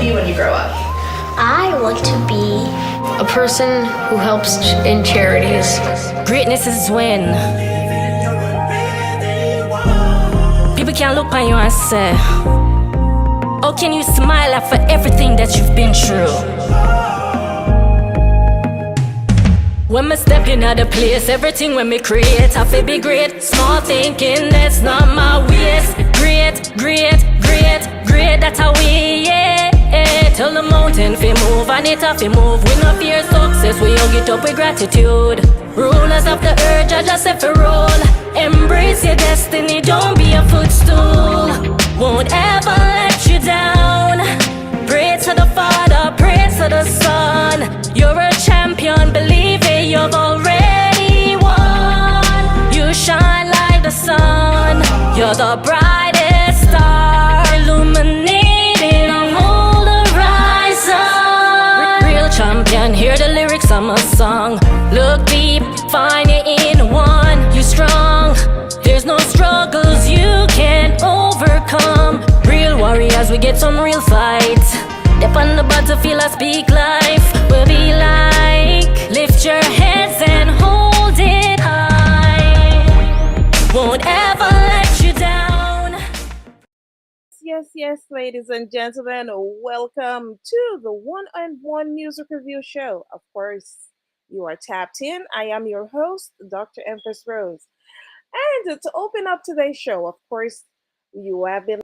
be when you grow up? I want to be a person who helps in charities. Greatness is when people can look on you and say, how can you smile after everything that you've been through? When me step in at the place, everything when me create, I feel be great. Small thinking, that's not my ways. Great, great, great, great, that's how we, yeah. Tell the mountain fi move and it have fi move. We no fear success, we hug it up with gratitude. Rulers of the earth, Jah just say fi roll. Embrace your destiny, don't be a footstool. Won't ever let you down. Pray to the Father, pray to the Son. You're a champion, believe it, you've already won. You shine like the sun. You're the brightest star, illuminating a whole horizon. Real champion, hear the lyrics of my song. Look deep, find it in one. You strong, there's no struggles you can't overcome. Real warriors, we get some real fights. Step on the battlefield, I speak life. We'll be like, lift your heads and hold it high. Won't ever let you down. Yes, ladies and gentlemen, welcome to the one-on-one music review show. Of course, you are tapped in. I am your host, Dr. Empress Rose. And to open up today's show, of course, you have been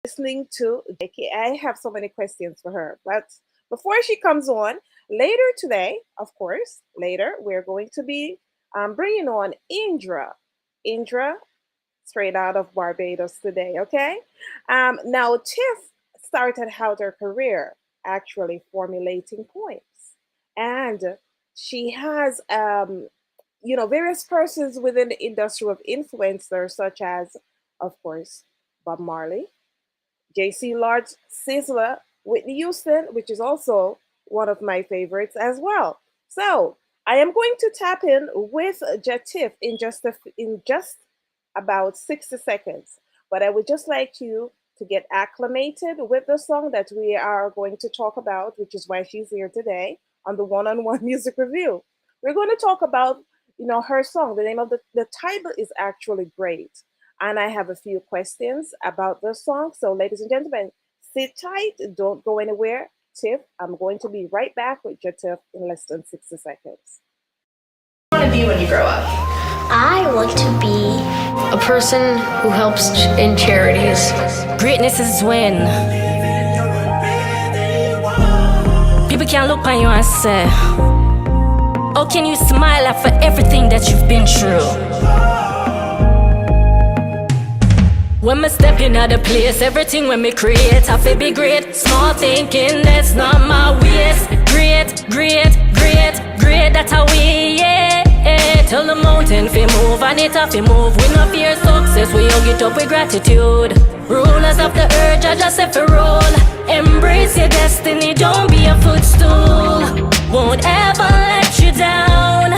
listening to Becky. I have so many questions for her. But before she comes on, later today, of course, later, we're going to be bringing on Indra. Indra, straight out of Barbados today, okay? Now, Tiff started out her career actually formulating poems. And she has, various persons within the industry of influencers, such as, of course, Bob Marley, J.C. Lodge, Sizzler, Whitney Houston, which is also one of my favorites as well. So I am going to tap in with Jah Tiff in just about 60 seconds. But I would just like you to get acclimated with the song that we are going to talk about, which is why she's here today on the one-on-one music review. We're going to talk about, her song. The name of the title is actually great. And I have a few questions about the song. So, ladies and gentlemen, sit tight. Don't go anywhere. Tiff, I'm going to be right back with Jah Tiff in less than 60 seconds. What do you want to be when you grow up? I want to be a person who helps in charities. Greatness is when people can look on you and say, how can you smile after everything that you've been through? When me step in at the place, everything when me create, I feel be great. Small thinking, that's not my ways. Great, great, great, great, that's how we, yeah. Tell the mountain fi move and it have fi move. We no fear success, we hug it up with gratitude. Rulers of the earth, Jah just say fi roll. Embrace your destiny, don't be a footstool. Won't ever let you down.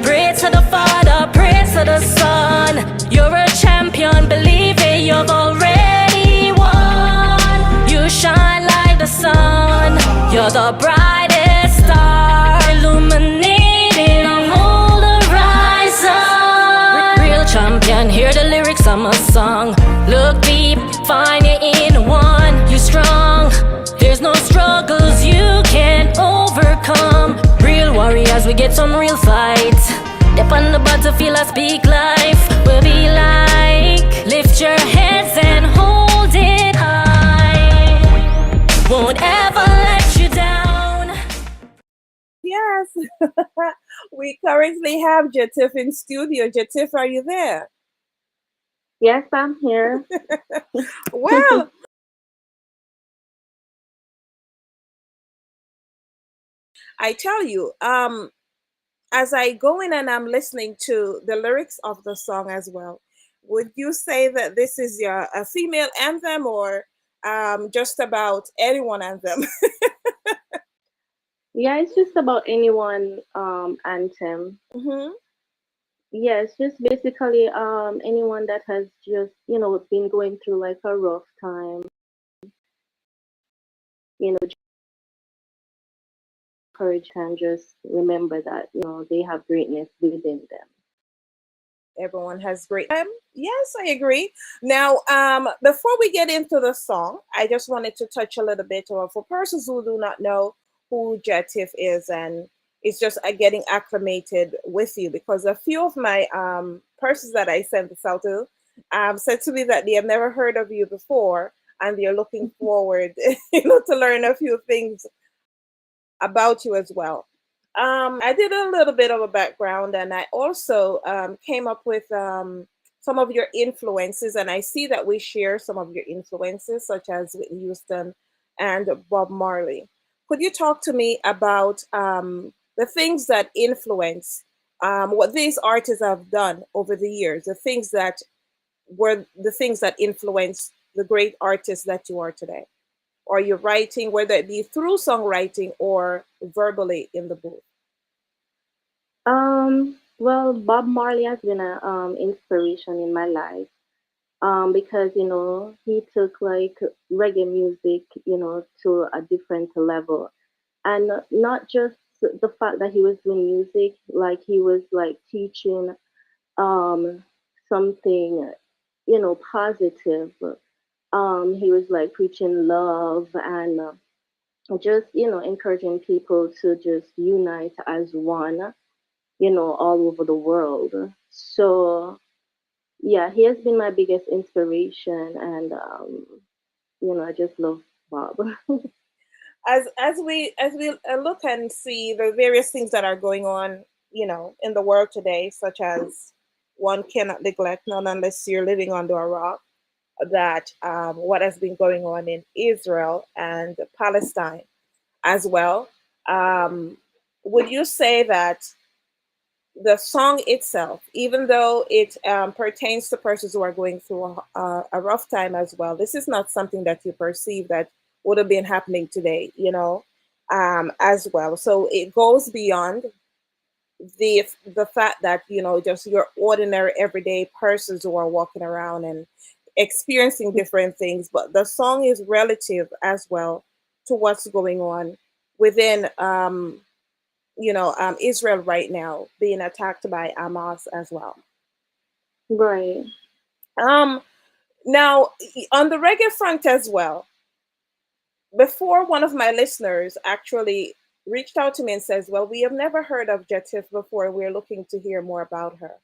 Pray to the Father, pray to the Son. You're a champion, believe it, you've already won. You shine like the sun. You're the brightest star, illuminating a whole horizon. Real champion, hear the lyrics of my song. Look deep, find it in one. You strong, there's no struggles you can't overcome. Real warriors, we get some real fights. Step on the battlefield, I speak life. We'll be like, lift your heads and hold it high. Won't ever let you down. Yes, we currently have Jah Tiff in studio. Jah Tiff, are you there? Yes, I'm here. Well, I tell you, as I go in and I'm listening to the lyrics of the song as well, would you say that this is a female anthem or just about anyone anthem? Yeah, it's just about anyone anthem. Hmm. Yes, just basically anyone that has just, been going through like a rough time. you know, courage and just remember that, they have greatness within them. Everyone has great. Yes, I agree. Now, before we get into the song, I just wanted to touch a little bit on for persons who do not know who Jah Tiff is, and it's just getting acclimated with you because a few of my persons that I sent this out to said to me that they have never heard of you before, and they're looking forward, to learn a few things about you as well. I did a little bit of a background, and I also came up with some of your influences, and I see that we share some of your influences, such as Whitney Houston and Bob Marley. Could you talk to me about the things that influence what these artists have done over the years, the things that were the things that influenced the great artists that you are today? Or your writing, whether it be through songwriting or verbally in the booth? Well, Bob Marley has been a inspiration in my life. Because he took like reggae music, to a different level, and not just the fact that he was doing music, like he was like teaching um something, positive. He was like preaching love and just encouraging people to just unite as one, all over the world. So yeah, he has been my biggest inspiration, and I just love Bob. As we look and see the various things that are going on, in the world today, such as one cannot neglect, none unless you're living under a rock, that what has been going on in Israel and Palestine as well. Um, would you say that the song itself, even though it pertains to persons who are going through a rough time as well, this is not something that you perceive that would have been happening today, as well. So it goes beyond the fact that just your ordinary everyday persons who are walking around and experiencing different things, but the song is relative as well to what's going on within Israel right now, being attacked by Hamas as well. Right. Um, Now, on the reggae front as well, before one of my listeners actually reached out to me and says, "Well, we have never heard of Jah Tiff before. We're looking to hear more about her."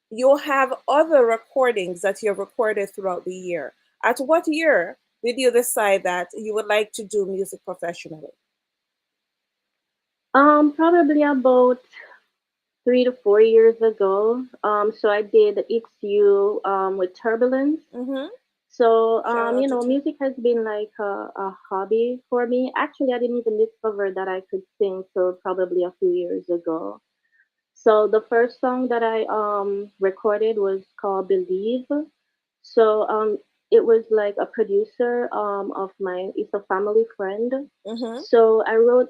You'll have other recordings that you've recorded throughout the year. At what year did you decide that you would like to do music professionally? Probably about 3 to 4 years ago. So I did It's You with Turbulence. Mm-hmm. So Shout out to Tim. music has been like a hobby for me. Actually, I didn't even discover that I could sing till probably a few years ago. So the first song that I recorded was called Believe. So it was like a producer of mine. It's a family friend. Mm-hmm. So I wrote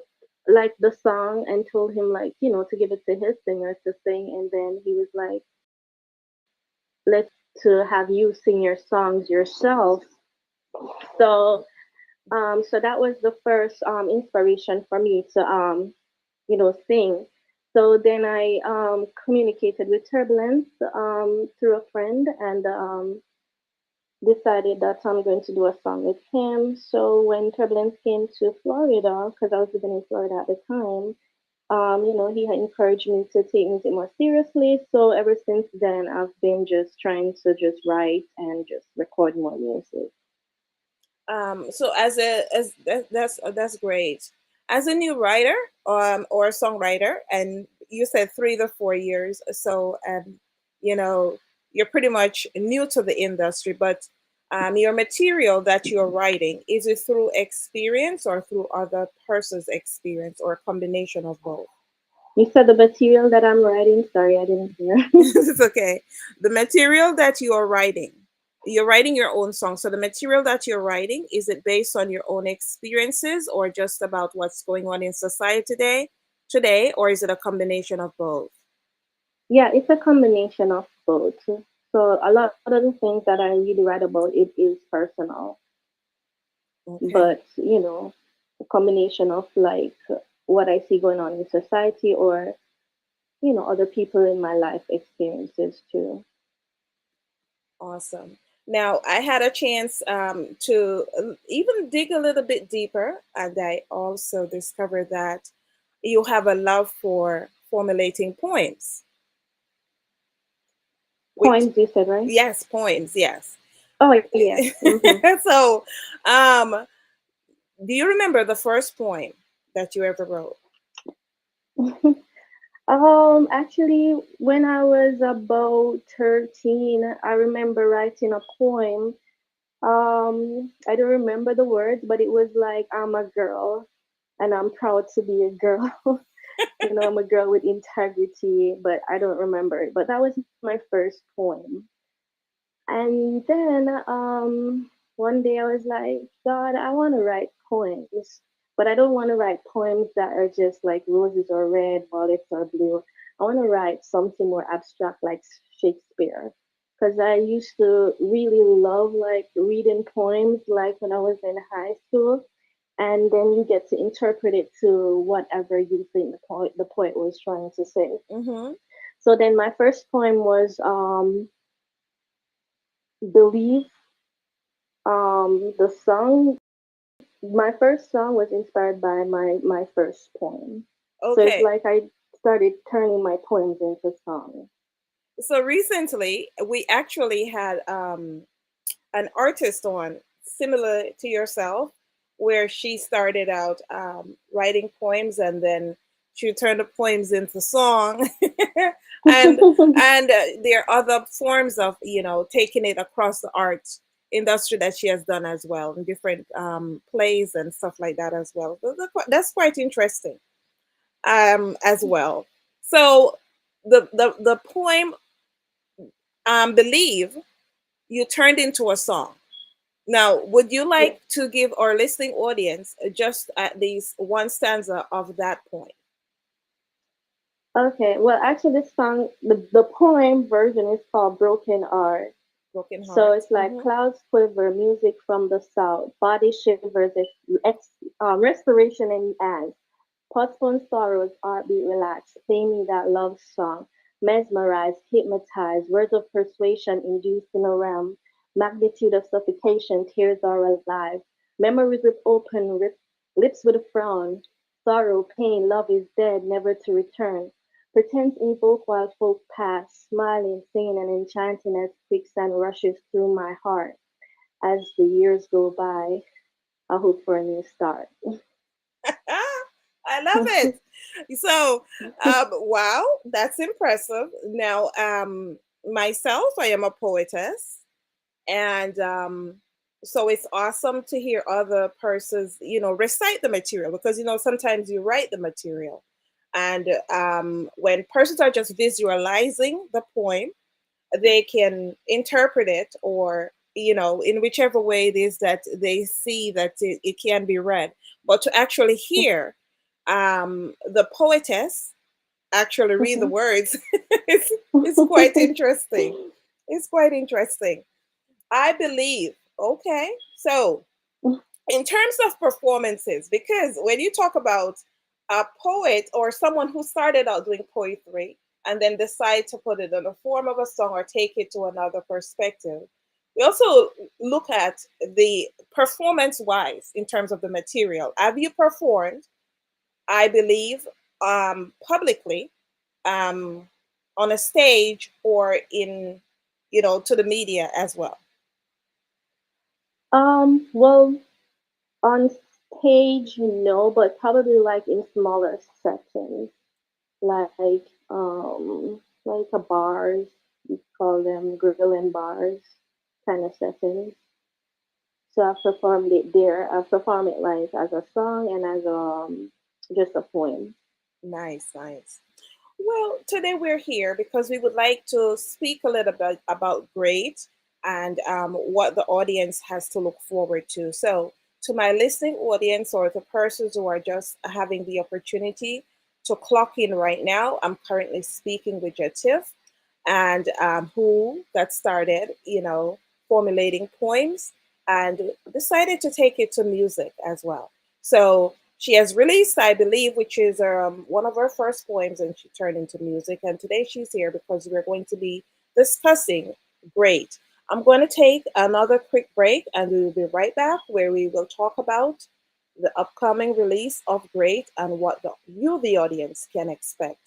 like the song and told him like to give it to his singer to sing, and then he was like, "Let's to have you sing your songs yourself." So so that was the first inspiration for me to sing. So then I communicated with Turbulence through a friend, and decided that I'm going to do a song with him. So when Turbulence came to Florida, because I was living in Florida at the time, he had encouraged me to take music more seriously. So ever since then, I've been just trying to just write and just record more music. So that's great. As a new writer or a songwriter, and you said 3 to 4 years, so you know you're pretty much new to the industry, but your material that you're writing, is it through experience or through other person's experience or a combination of both? You said the material that I'm writing. Sorry, I didn't hear. It's okay. The material that you're writing your own song. So the material that you're writing, is it based on your own experiences or just about what's going on in society today, or is it a combination of both? Yeah, it's a combination of both. So a lot of the things that I really write about, it is personal, Okay. but. a combination of like what I see going on in society, or other people in my life experiences too. Awesome. Now, I had a chance to even dig a little bit deeper, and I also discovered that you have a love for formulating poems, which, Poems, you said, right? yes, poems, yes. Oh, yes. So, um, do you remember the first poem that you ever wrote? Actually, when I was about 13, I remember writing a poem. I don't remember the words, but it was like, I'm a girl and I'm proud to be a girl. I'm a girl with integrity, but I don't remember it. But that was my first poem. And then one day I was like, God, I want to write poems, but I don't want to write poems that are just like roses are red, violets are blue. I want to write something more abstract like Shakespeare. Because I used to really love like reading poems like when I was in high school. And then you get to interpret it to whatever you think the poet was trying to say. Mm-hmm. So then my first poem was Believe. The song, my first song was inspired by my first poem. So it's Okay. like I started turning my poems into songs. So recently, we actually had an artist on similar to yourself, where she started out writing poems, and then she turned the poems into song, and there are other forms of taking it across the art industry that she has done as well, in different plays and stuff like that as well. That's quite interesting as well. So the poem "Believe" you turned into a song. Now, would you Yeah. like to give our listening audience just at least one stanza of that point? Okay. Well, actually, this song, the poem version is called Broken Art. Broken So Heart. it's like Hmm. clouds quiver, music from the south, body shivers, restoration in as. Postponed sorrows, heartbeat relaxed, play me that love song. Mesmerized, hypnotized, words of persuasion induced in a realm. Magnitude of suffocation, tears are alive. Memories with open lips with a frown. Sorrow, pain, love is dead, never to return. Pretense invoke while folk pass, smiling, singing, and enchanting as quicksand rushes through my heart. As the years go by, I hope for a new start. I love it. So, wow, that's impressive. Now, myself, I am a poetess, and so it's awesome to hear other persons recite the material, because sometimes you write the material, and when persons are just visualizing the poem, they can interpret it, or in whichever way it is that they see that it can be read. But to actually hear the poetess actually read the words, it's, it's quite interesting. It's quite interesting. I believe. Okay. So, in terms of performances, because when you talk about a poet or someone who started out doing poetry and then decide to put it in the form of a song or take it to another perspective, we also look at the performance wise in terms of the material. Have you performed, I believe, publicly, um, on a stage, or in, to the media as well? Well, on stage, no, but probably like in smaller settings, like a bars, we call them grill and bars kind of settings. So I've performed it there. I've performed it like as a song and as just a poem. Nice, nice. Well, today we're here because we would like to speak a little bit about grade, and what the audience has to look forward to. So, to my listening audience, or to persons who are just having the opportunity to clock in right now, I'm currently speaking with Jah Tiff, and who got started, formulating poems, and decided to take it to music as well. So she has released, I believe, which is one of her first poems, and she turned into music. And today she's here because we're going to be discussing Great. I'm going to take another quick break, and we will be right back where we will talk about the upcoming release of Great and what you, the audience, can expect.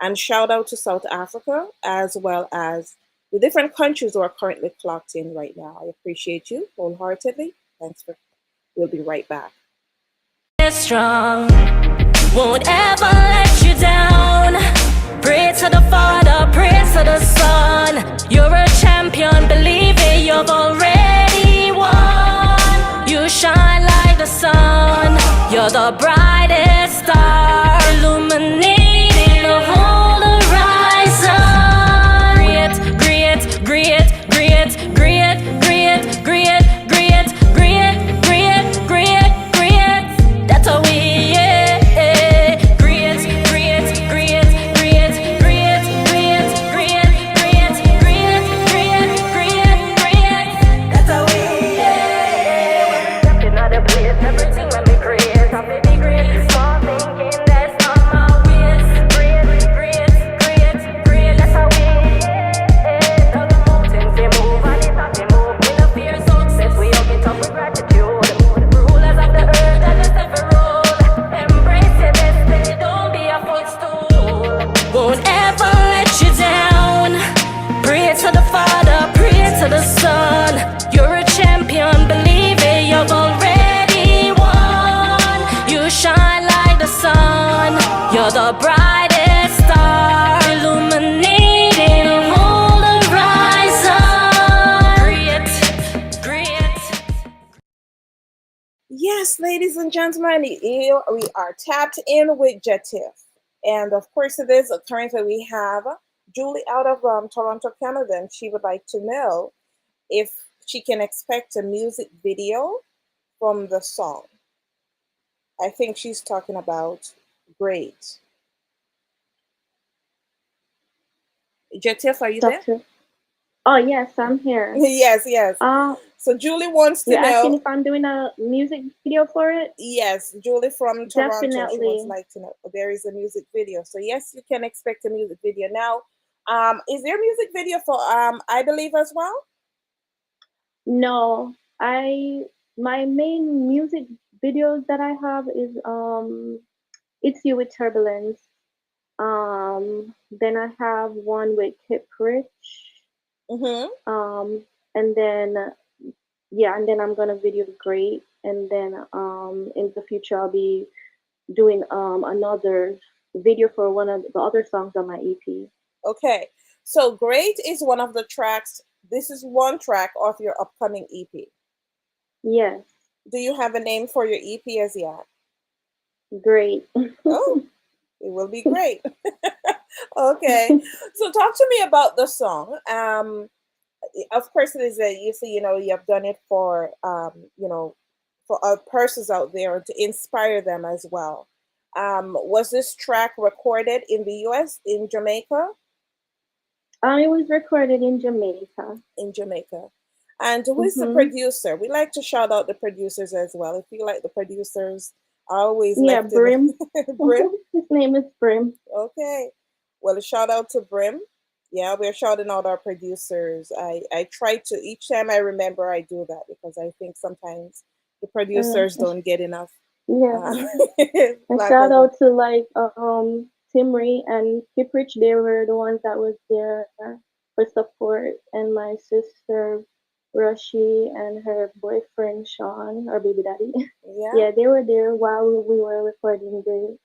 And shout out to South Africa as well as the different countries who are currently clocked in right now. I appreciate you wholeheartedly. Thanks for. We'll be right back. Strong, won't ever let you down. Pray to the Father, pray to the Son. You're a champion, believe it, you've already won. You shine like the sun, you're the brightest star, illuminating the whole horizon. Great, great, great, great, great, great, great, great, great, great, great, great. That's how we, yeah. Great, great, great, great, great, great, great, great, great, great, great, great. That's how we, yeah. Stepping out of place, everything when we create, I'm baby great. Small thinking, that's not my ways. Great, great, great, great. That's how we, yeah. Down the mountains, they move, and it's not they move. We no fear success, we all get up with gratitude. Rulers of the earth, and just every road. Embrace your destiny, don't be a footstool. Won't ever let you down. Pray to the Father, pray to the Son. You're a champion, believe it, you've already won. You shine like the sun, you're the brightest star, illuminating the whole horizon. Great, great. Yes, ladies and gentlemen, we are tapped in with Jah Tiff. And of course, it is currently we have Julie out of Toronto, Canada, and she would like to know if she can expect a music video from the song. I think she's talking about Great. Jah Tiff, are you there? Doctor. Oh yes, I'm here. Yes, yes. Uh, So Julie wants to you're asking know. if I'm doing a music video for it? Yes, Julie from Toronto. She wants Definitely. like to know there is a music video. So yes, you can expect a music video. Now, is there a music video for I Believe as well? No, my main music videos that I have is It's You with Turbulence. Then I have one with Kip Rich. Mm-hmm. And then yeah, and then I'm gonna video the Great, and then in the future I'll be doing another video for one of the other songs on my EP. Okay. So Great is one of the tracks. This is one track of your upcoming EP. Yes, Do you have a name for your EP as yet? great. Oh, it will be great. Okay. So talk to me about the song. Of course, it is a you see, you have done it for for persons out there to inspire them as well. Was this track recorded in the U.S. in Jamaica? It was recorded in Jamaica. In Jamaica. And who is the Hmm. producer? We like to shout out the producers as well. If you like the producers, I always Yeah, like to Brim. Brim. His name is Brim. Okay. Well, a shout out to Brim. Yeah, we're shouting out our producers. I try to each time I remember I do that because I think sometimes the Uh, producers don't get enough yeah. uh, And lack shout of out to like Timry and Kiprich. They were the ones that was there for support, and my sister Rushi and her boyfriend Sean, or baby daddy. yeah. Yeah, they were there while we were recording the.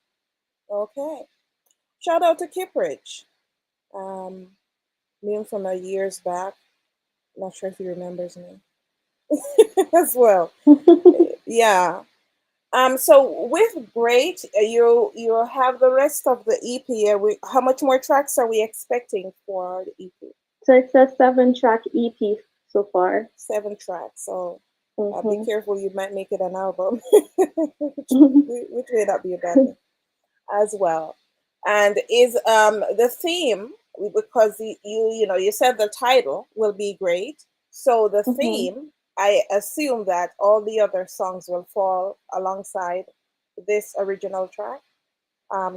Okay. Shout out to Kiprich. Um, knew him from years back. Not sure if he remembers me as well. Yeah. So with Great, you have the rest of the EP. How much more tracks are we expecting for the EP? So it's a 7-track EP so far. 7 tracks. So be Hmm. careful, you might make it an album, which may not be a bad thing as well. And is the theme, because you said the title will be Great. So the Hmm. theme I assume that all the other songs will fall alongside this original track.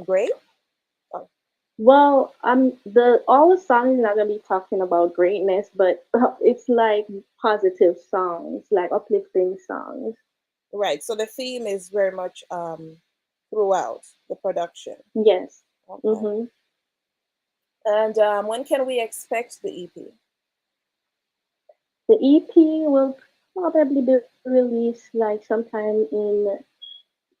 Great. Oh, Well, the all the songs not gonna be talking about greatness, but it's like positive songs, like uplifting songs. right. So the theme is very much throughout the production. Yes. Okay. Mm-hmm. And when can we expect the EP? The EP will probably be released like sometime in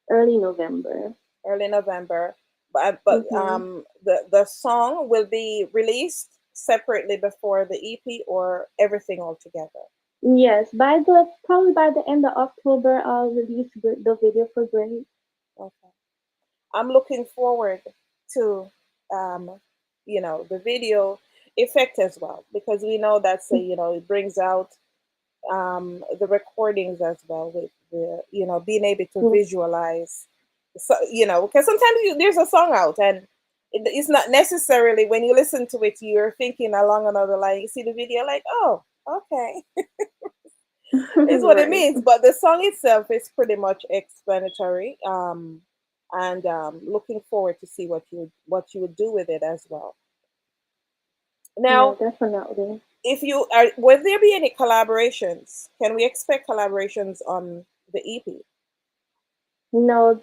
early November. Early November. But Mm-hmm. the song will be released separately before the EP or everything all together. Yes, probably by the end of October, I'll release the video for Great. Okay. I'm looking forward to um, the video effect as well because we know that's it brings out the recordings as well with the being able to visualize so because sometimes there's a song out and it's not necessarily when you listen to it you're thinking along another line you see the video like oh okay is what it Right. means but the song itself is pretty much explanatory and looking forward to see what you would do with it as well Yeah, now definitely. if you are will there be any collaborations can we expect collaborations on the EP? No,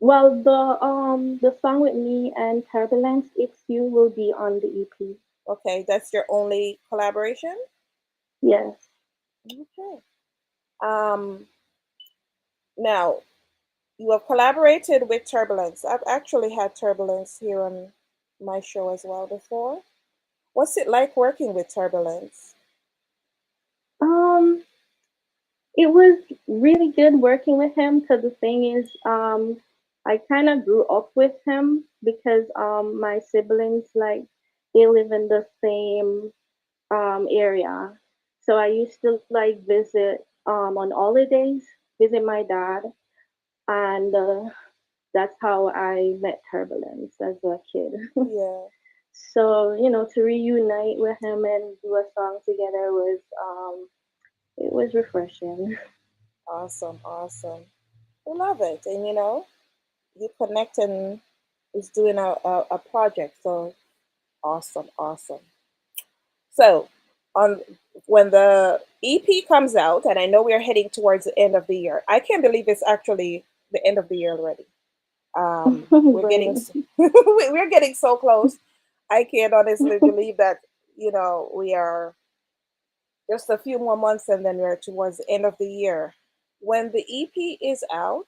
well, the song with me and Turbulence, It's You, will be on the EP. Okay, that's your only collaboration. Yes. Okay. um Now you have collaborated with Turbulence. I've actually had Turbulence here on my show as well before. What's it like working with Turbulence? Um, it was really good working with him because the thing is, I kind of grew up with him because my siblings like they live in the same area, so I used to like visit on holidays, visit my dad, and that's how I met Turbulence as a kid. Yeah. So to reunite with him and do a song together was it was refreshing. Awesome, awesome. We love it. And you connect and is doing a project. So awesome, awesome. So on when the EP comes out, and I know we're heading towards the end of the year. I can't believe it's actually the end of the year already. We're getting Right. we're getting so close. I can't honestly believe that we are just a few more months and then we're towards the end of the year. When the EP is out,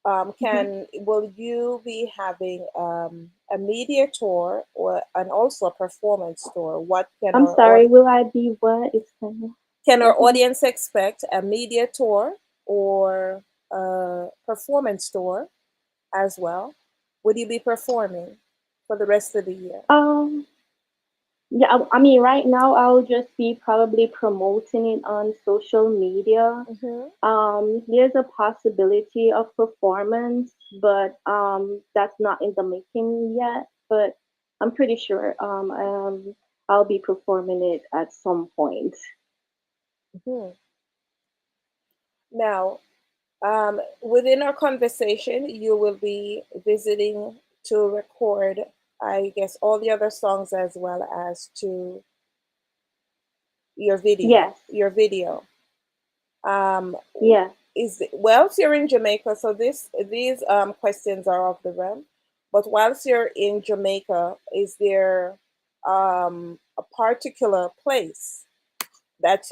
Mhm. can will you be having a media tour or and also a performance tour? What I'm sorry, will I be what? It's kind of can our again. audience expect? A media tour or a performance tour as well? Would you be performing for the rest of the year? Um, yeah, I mean, right now I'll just be probably promoting it on social media. Mm-hmm. There's a possibility of performance, but that's not in the making yet. But I'm pretty sure I'll be performing it at some point. Mm-hmm. Now, within our conversation, you will be visiting to record, I guess, all the other songs as well as to your video. Yes, Your video. Um, yeah. whilst you're in Jamaica, so these questions are off the realm. But whilst you're in Jamaica, is there a particular place that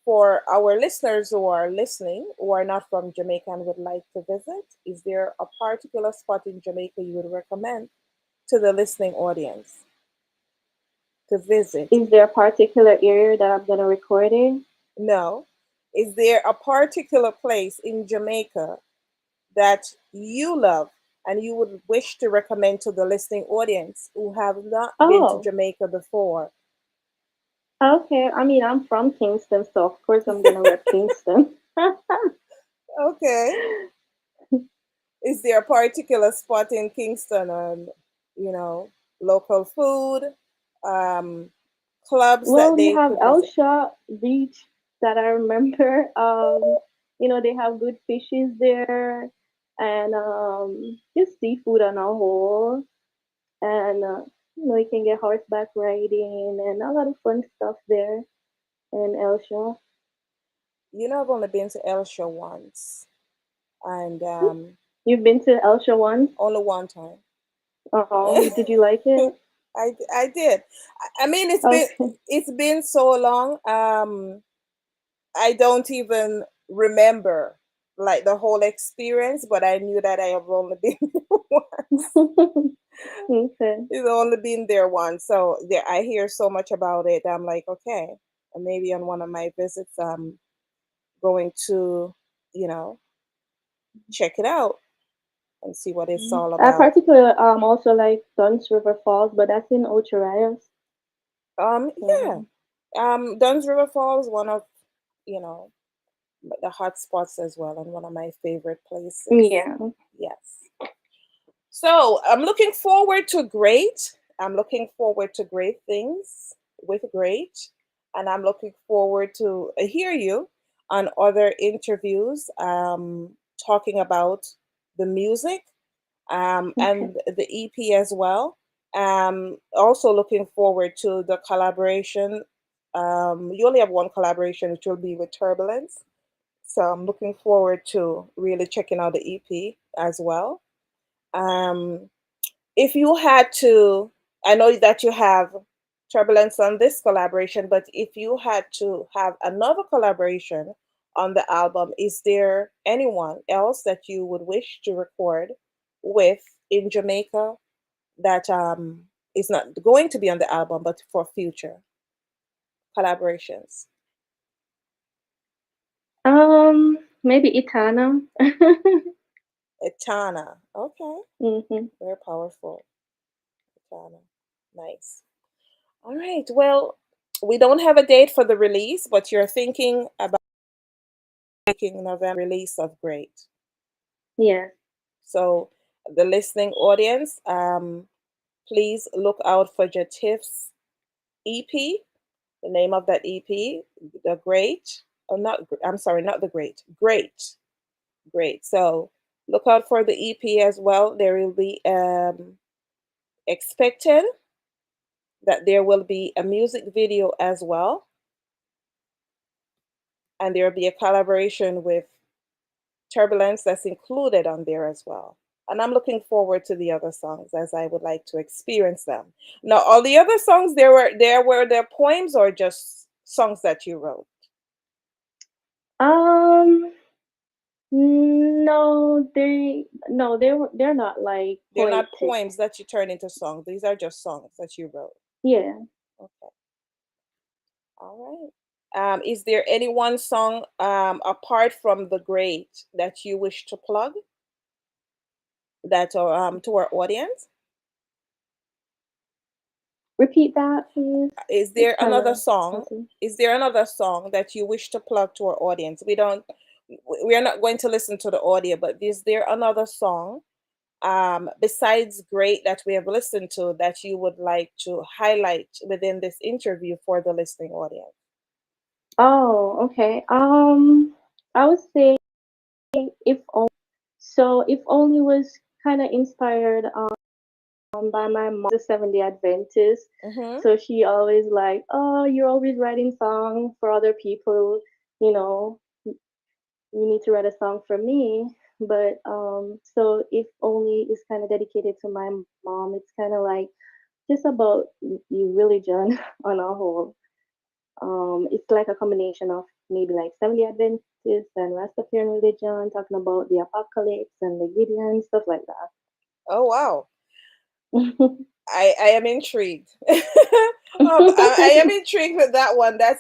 for our listeners who are listening who are not from Jamaica and would like to visit? Is there a particular spot in Jamaica you would recommend to the listening audience to visit? Is there a particular area that I'm gonna record in? No. Is there a particular place in Jamaica that you love and you would wish to recommend to the listening audience who have not been to Oh, Jamaica before? okay. I mean, I'm from Kingston, so of course I'm gonna rep Kingston. Okay. Is there a particular spot in Kingston and you know local food, um, clubs that Well, you they have could visit? Elsha Beach. that I remember. They have good fishes there, and just seafood on a whole, and you can get horseback riding and a lot of fun stuff there in Elsha. I've only been to Elsha once, and You've been to Elsha once? only one time. Oh, did you like it? I did. I mean, Okay. it's been so long. I don't even remember like the whole experience, but I knew that I have only been there once. Okay. It's only been there once, so there I hear so much about it. I'm like, okay, and maybe on one of my visits, I'm going to, you know, check it out and see what it's all I about. particularly also like Duns River Falls, but that's in Ocho Rios. Yeah, So Dunn's River Falls, one of you know the hot spots as well, and one of my favorite places. yeah. Yes. So I'm looking forward to great. I'm looking forward to great things with great, and I'm looking forward to hear you on other interviews talking about the music Okay. and the EP as well. Also looking forward to the collaboration. You only have one collaboration, which will be with Turbulence. So I'm looking forward to really checking out the EP as well. Um, if you had to, I know that you have Turbulence on this collaboration, but if you had to have another collaboration on the album, is there anyone else that you would wish to record with in Jamaica that is not going to be on the album, but for future collaborations? Maybe Itana. Etana. Okay, hmm very powerful. Etana. Nice. All right. Well, we don't have a date for the release, but you're thinking about making November release of Great. Yeah. So the listening audience, please look out for Jah Tiff's EP. The name of that EP, The Great. Oh, not. I'm sorry, not The Great. Great, Great. So look out for the EP as well. There will be expected that there will be a music video as well, and there will be a collaboration with Turbulence that's included on there as well. And I'm looking forward to the other songs as I would like to experience them. Now, all the other songs there were their poems or just songs that you wrote? Um. They're not like They're not poetic. poems that you turn into songs. These are just songs that you wrote. Yeah. Okay. All right. Is there any one song apart from The Great that you wish to plug that to our audience? Repeat that, please. Is It's there kind another of song? fuzzy. Is there another song that you wish to plug to our audience? We are not going to listen to the audio, but is there another song besides Great that we have listened to that you would like to highlight within this interview for the listening audience? Oh, okay. I would say if only. So if only was kind of inspired by my mom, the Seventh Day Adventist. Mm-hmm. So she always like, oh, you're always writing songs for other people. You know, you need to write a song for me. But so if only is kind of dedicated to my mom. It's kind of like just about religion on a whole. It's like a combination of maybe like Seventh Day Adventists and Rastafarian religion, talking about the apocalypse and the Gideon, stuff like Oh wow. that. I am intrigued. I am intrigued with that one. That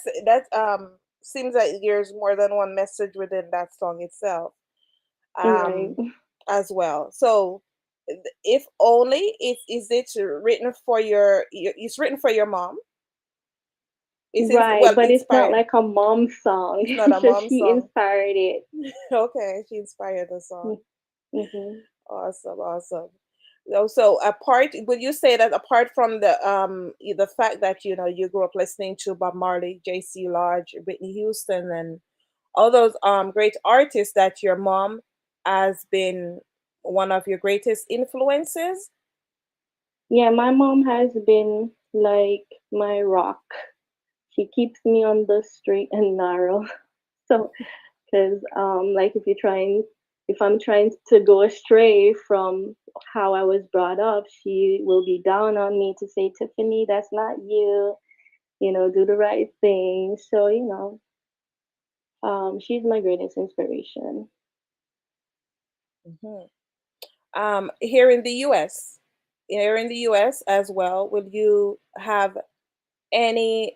seems like there's more than one message within that song itself. Right. Um as well. So if only is it written for it's written for your mom? It's Right, well but it's not inspired. like a mom song. It's not a It's just mom she song. inspired it. Okay, she inspired the song. Mm-hmm. Awesome, awesome. So apart, would you say that apart from the fact that you grew up listening to Bob Marley, J.C. Lodge, Whitney Houston, and all those great artists, that your mom has been one of your greatest influences? Yeah, my mom has been like my rock. She keeps me on the straight and narrow. So, because like if I'm trying to go astray from how I was brought up, she will be down on me to say, Tiffany, that's not you. Do the right thing. So, she's my greatest inspiration. Mhm. Here in the U.S., as well, will you have any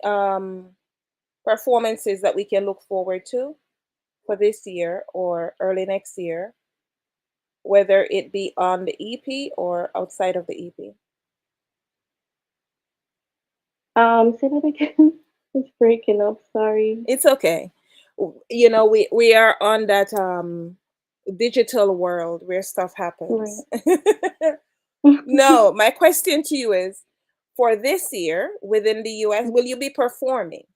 performances that we can look forward to for this year or early next year, whether it be on the EP or outside of the EP? Say that again. It's breaking up. Sorry. It's okay. We are on that digital world where stuff Right. happens. No, my question to you is, for this year within the US, will you be performing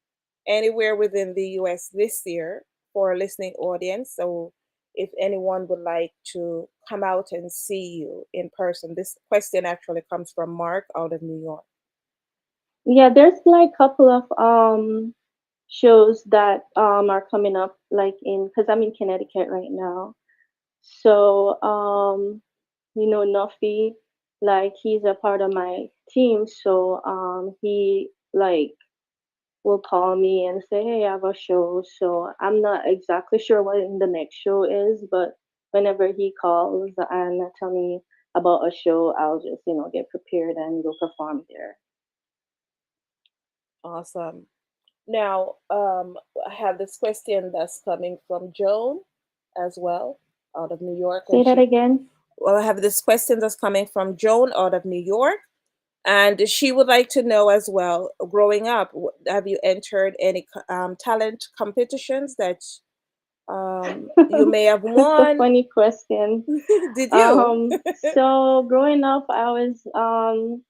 anywhere within the US this year for a listening audience? So if anyone would like to come out and see you in person, this question actually comes from Mark out of New York. Yeah, there's like a couple of shows that are coming up, like in because I'm in Connecticut right now. So Nuffy, like he's a part of my team, so he like will call me and say, "Hey, I have a show." So I'm not exactly sure what the next show is, but whenever he calls and tell me about a show, I'll just get prepared and go perform there. Awesome. Now, I have this question that's coming from Joan as well, out of New York, Say and that again. I have this question that's coming from Joan out of New York, and she would like to know as well. Growing up, have you entered any talent competitions that you may have That's a won? funny question. Did you? So growing up, I was on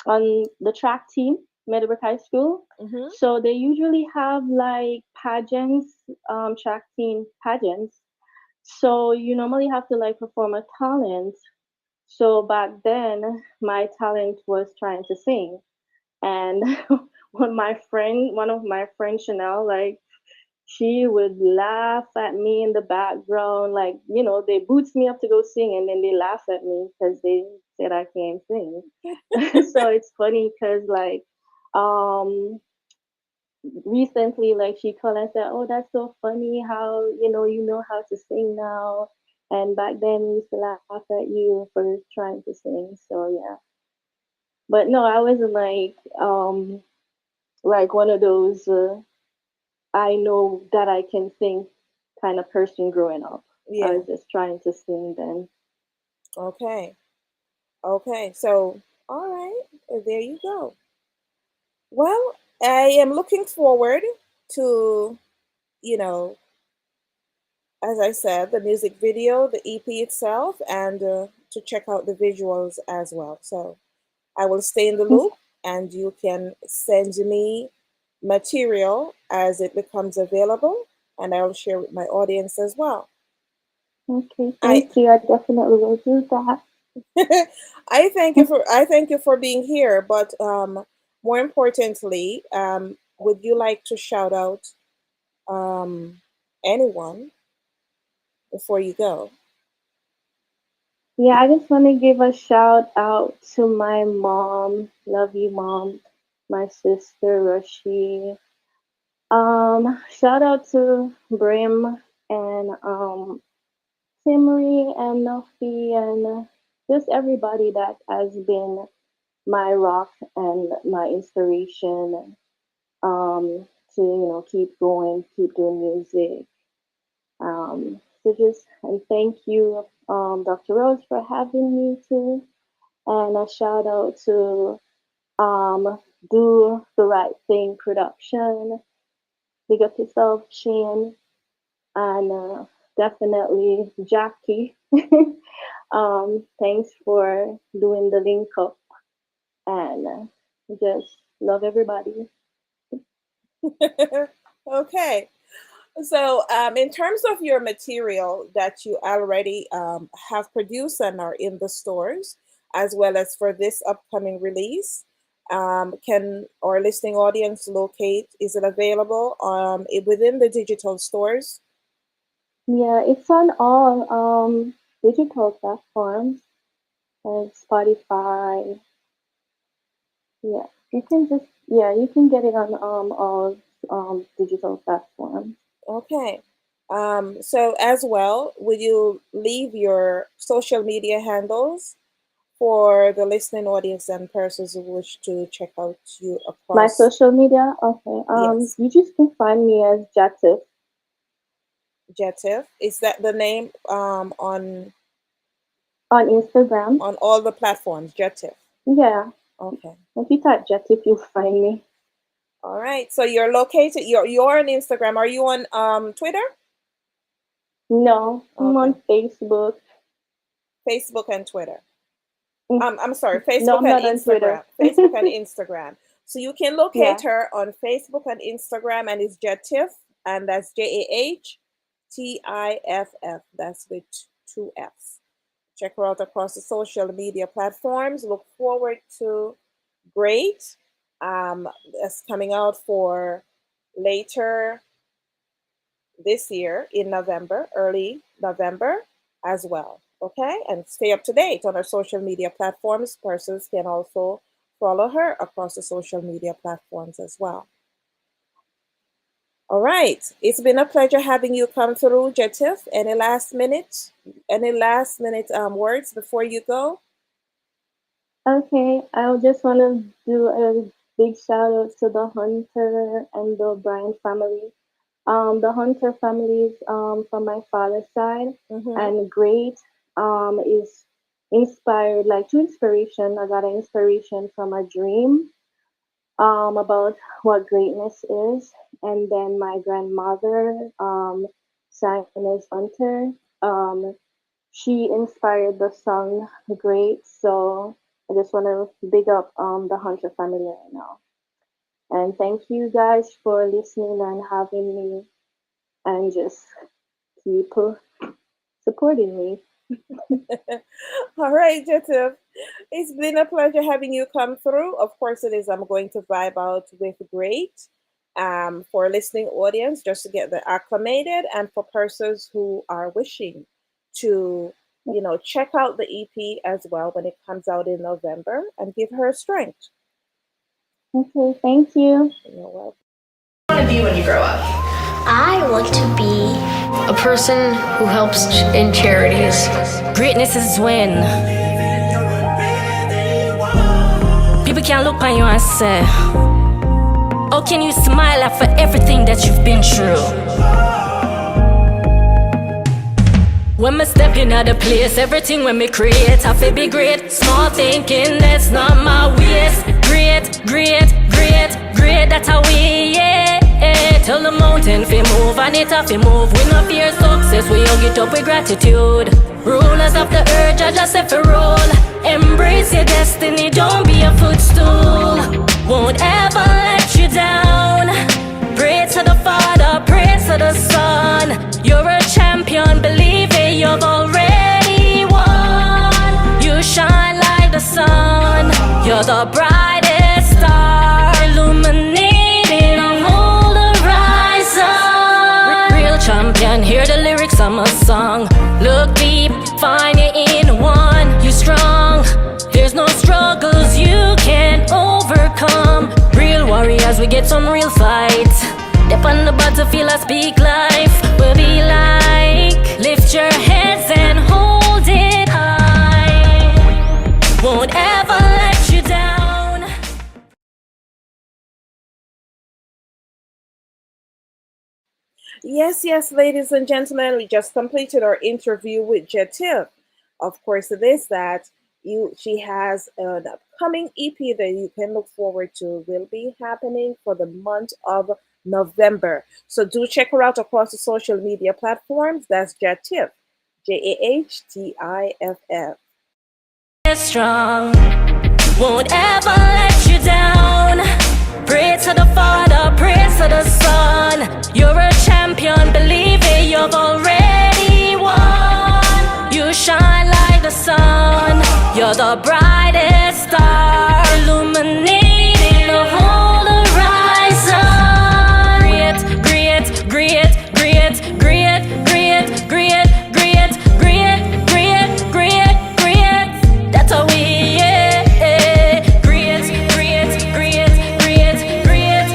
the track team, Meadowbrook High School. Hmm. So they usually have like pageants, track team pageants. So you normally have to like perform a talent. So back then, my talent was trying to sing, and one of my friends, Chanel, like she would laugh at me in the background, like, they boots me up to go sing and then they laugh at me because they said I can't sing. So it's funny because, like, um, recently, like, she called and said, "Oh, that's so funny how, you know how to sing now. And back then, we used to laugh at you for trying to sing." So, yeah. But no, I wasn't like one of those. I know that I can sing kind of person growing up. I Yeah. was just trying to sing then. Okay. Okay. So, all right. There you go. Well, I am looking forward to, you know, as I said, the music video, the EP itself, and to check out the visuals as well. So I will stay in the loop, and you can send me material as it becomes available, and I will share with my audience as well. Okay, I thank you. I definitely will do that. I thank you for being here, but more importantly, would you like to shout out anyone before you go? Yeah, I just want to give a shout out to my mom. Love you, mom. My sister, Rashi. Shout out to Brim and Timri and Nofi and just everybody that has been my rock and my inspiration to keep going, keep doing music. So just and thank you, Dr. Rose, for having me too. And a shout out to Do the Right Thing Production. Big up yourself, Shane, and definitely Jackie. Thanks for doing the link up and just love everybody. Okay. So, in terms of your material that you already have produced and are in the stores, as well as for this upcoming release, can our listening audience locate? Is it available within the digital stores? Yeah, it's on all digital platforms like Spotify. Yeah, you can get it on all digital platforms. Okay. So, as well, would you leave your social media handles for the listening audience and persons who wish to check out you My across? social media, okay. Yes, You just can find me as Jah Tiff. Jah Tiff. Is that the name On Instagram. on all the platforms? Jah Tiff. Yeah, Okay. if you type Jah Tiff, you'll find me. All right. So you're located. You're on Instagram. Are you on Twitter? No, I'm Okay. on Facebook. Facebook and Twitter. Mm, I'm sorry. No, Facebook I'm and not on Instagram. Twitter. Facebook and Instagram. So you can locate Yeah. her on Facebook and Instagram, and it's Jah Tiff, and that's JAHTIFF. That's with two F's. Check her out across the social media platforms. Look forward to Great. That's coming out for later this year in November, early November as well. Okay, and stay up to date on our social media platforms. Persons can also follow her across the social media platforms as well. All right, it's been a pleasure having you come through, Jah Tiff. Any last minute words before you go? Okay, I just want to do a big shout out to the Hunter and the Bryan family. The Hunter family is from my father's side, Mm-hmm. and Great is inspired, like to inspiration. I got an inspiration from a dream about what greatness is. And then my grandmother, Agnes Hunter, she inspired the song Great. So I just want to big up the Hunter family right now. And thank you guys for listening and having me and just keep supporting me. All right, Joseph. It's been a pleasure having you come through. Of course, it is. I'm going to vibe out with Great for a listening audience just to get them acclimated and for persons who are wishing to, check out the EP as well when it comes out in November and give her strength. Okay, thank you. You're welcome. What do you want to be when you grow up? I want to be A person who helps in charities. Greatness is when people can look on you and say, how can you smile after everything that you've been through? When me step in at the place, everything when me create, I feel be great. Small thinking, that's not my ways. Great, great, great, great, that's how we, yeah. Tell the mountain fi move and it have to move. We no fear success, we hug it up with gratitude. Rulers of the earth, I just have to roll. Embrace your destiny, don't be a footstool. Won't ever let you down. Pray to the Father, pray to the Son. You're a champion, believe it, you've already won. You shine like the sun. You're the brightest star, illuminating the whole horizon. Real champion, hear the lyrics of my song. Look deep, find you in one. You strong, there's no struggles you can't overcome. Real warriors, we get some real fights. Step on the battlefield, I speak life. We'll be like, lift your heads and hold it high. Won't ever let you down. Yes, ladies and gentlemen, we just completed our interview with Jah Tiff. Of course, it is that she has an upcoming EP that you can look forward to. Will be happening for the month of November. So do check her out across the social media platforms. That's Jah Tiff, JAHTIFF. Strong, won't ever let you down. Pray to the Father, pray to the Son. You're a champion, believe it, you've already won. You shine like the sun, you're the brightest star, illuminating the whole horizon. Great, great, great, great, great, great, great, great, great, great, great, great. That's how we, yeah. Great, great, great, great, great, great,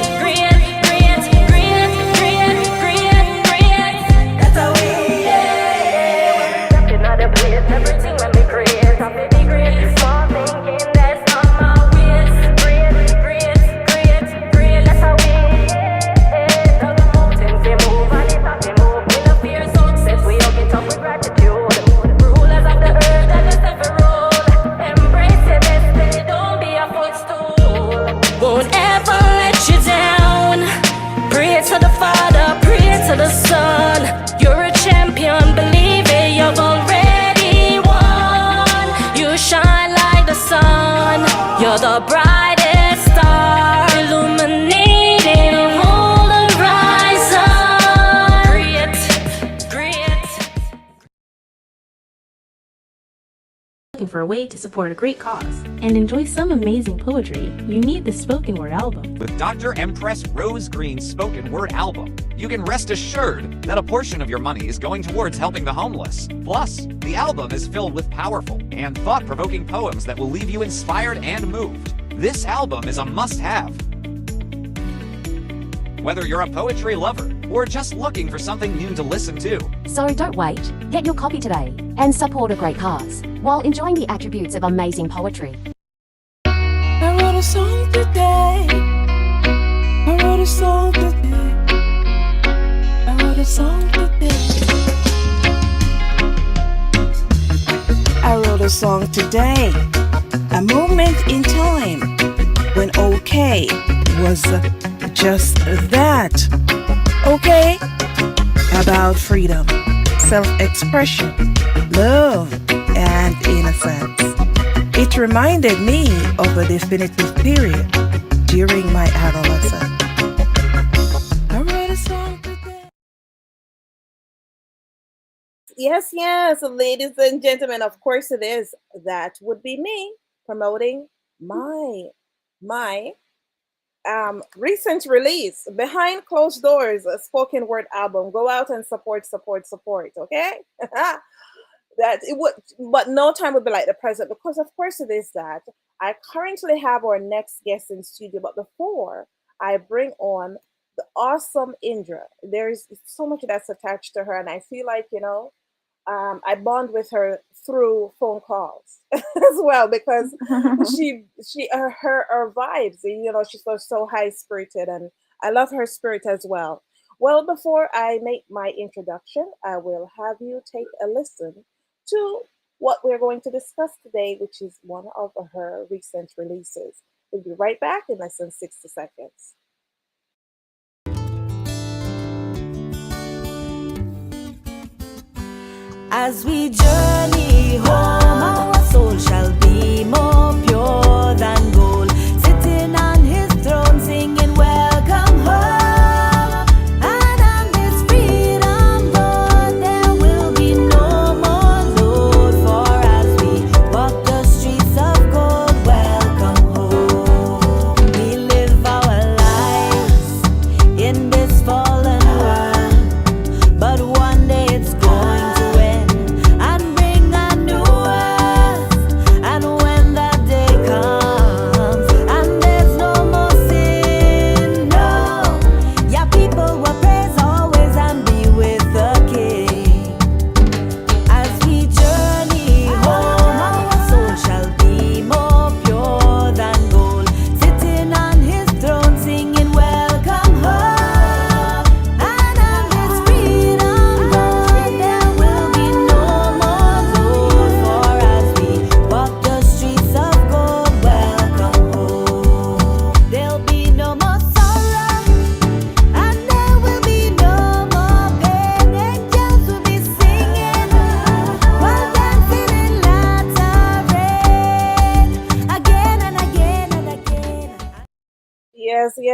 great, great, great, great, great, great. That's how we, yeah. Stepping out of place, everything when we create, I'm baby great. Small thinking, that's not my ways. Great, great, great, great. That's how we, yeah. Down the mountains, they move, and it's not they move. We no fear success, we all get up with gratitude. Rulers of the earth, that is every rule. Embrace your destiny, don't be a footstool. Won't ever let you down. Pray to the Father, pray to the Son. You're a champion, believe it, you've already won. You shine like the sun, you're the brightest star, illuminating the whole horizon. Great, great. Looking for a way to support a great cause and enjoy some amazing poetry, you need the spoken word album. With Dr. Empress Rose Green's spoken word album, you can rest assured that a portion of your money is going towards helping the homeless. Plus, the album is filled with powerful and thought-provoking poems that will leave you inspired and moved. This album is a must-have. Whether you're a poetry lover or just looking for something new to listen to, So don't wait, get your copy today and support a great cause while enjoying the attributes of amazing poetry. I wrote a song today. I wrote a song today. I wrote a song today. I wrote a song today. A moment in time when okay was just that. Okay? About freedom, self-expression, love, and innocence. It reminded me of a definitive period during my adolescence. I wrote a song today. Yes, yes, ladies and gentlemen, of course it is. That would be me promoting my recent release, Behind Closed Doors, a spoken word album. Go out and support, okay? That it would, but no time would be like the present, because of course it is that I currently have our next guest in studio. But before I bring on the awesome Indra, there's so much that's attached to her, and I feel like, I bond with her through phone calls as well, because her vibes, she's so high spirited, and I love her spirit as well. Well, before I make my introduction, I will have you take a listen to what we're going to discuss today, which is one of her recent releases. We'll be right back in less than 60 seconds. As we journey home, our soul shall be more pure than gold. Sitting on his throne, singing, welcome home. And on this freedom road, there will be no more load. For as we walk the streets of gold, welcome home. We live our lives in this fallen world, but one day it's going to end and bring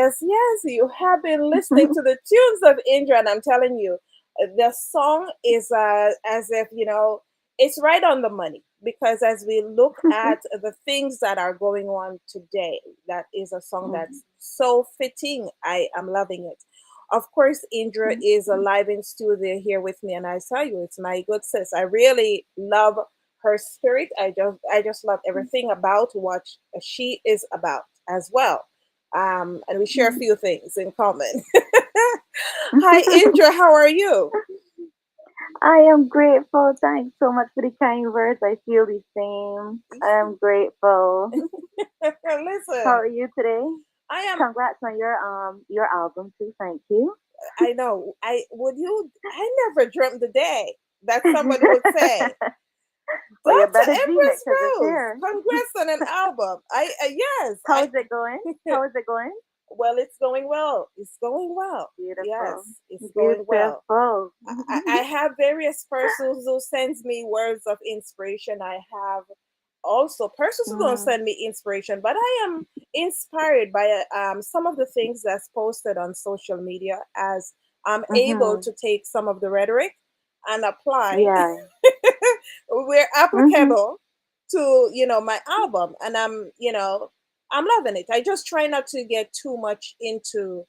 Yes, yes, you have been listening to the tunes of Indra, and I'm telling you, the song is as if, it's right on the money. Because as we look at the things that are going on today, that is a song that's so fitting. I am loving it. Of course, Indra is alive in studio here with me, and I tell you, it's my good sis. I really love her spirit. I just love everything about what she is about as well. And we share a few things in common. Hi, Indra. How are you? I am grateful. Thanks so much for the kind words. I feel the same. I am grateful. How Listen, are you today? I am. Congrats on your album too. Thank you. I know. I never dreamt the day that somebody would say, Well, you Dr. better dream it Empress because it's Rose, here. congrats on an album. Yes, How is it going? How is it going? well, it's going well. It's going well. Yes, Beautiful. it's going well. Beautiful. I have various persons who sends me words of inspiration. I have also persons who don't Mm, send me inspiration, but I am inspired by some of the things that's posted on social media, as I'm able mm-hmm. to take some of the rhetoric and apply Yeah. where Mm-hmm. applicable to my album. And I'm loving it. I just try not to get too much into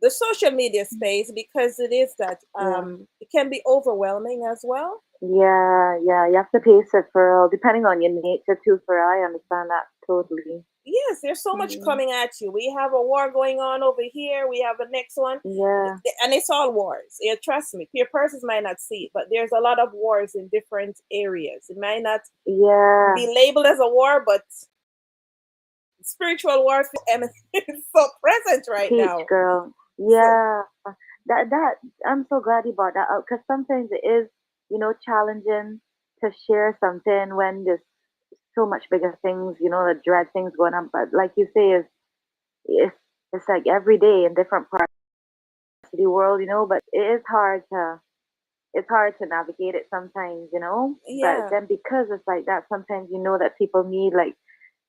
the social media space, because it is that Yeah. it can be overwhelming as well. Yeah, yeah. You have to pace it for depending on your nature too. For I understand that totally. Yes, there's so much Mm, coming at you. We have a war going on over here. We have the next one, yeah, and it's all wars. Yeah, trust me. Your persons might not see it, but there's a lot of wars in different areas. It might not yeah. be labeled as a war, but spiritual warfare and it's so present right Teach now. girl. So Yeah. That I'm so glad you brought that up because sometimes it is, challenging to share something when there's so much bigger things, the dread things going on. But like you say, it's it's like every day in different parts of the world, but it's hard to navigate it sometimes. But yeah, then because it's like that, sometimes that people need like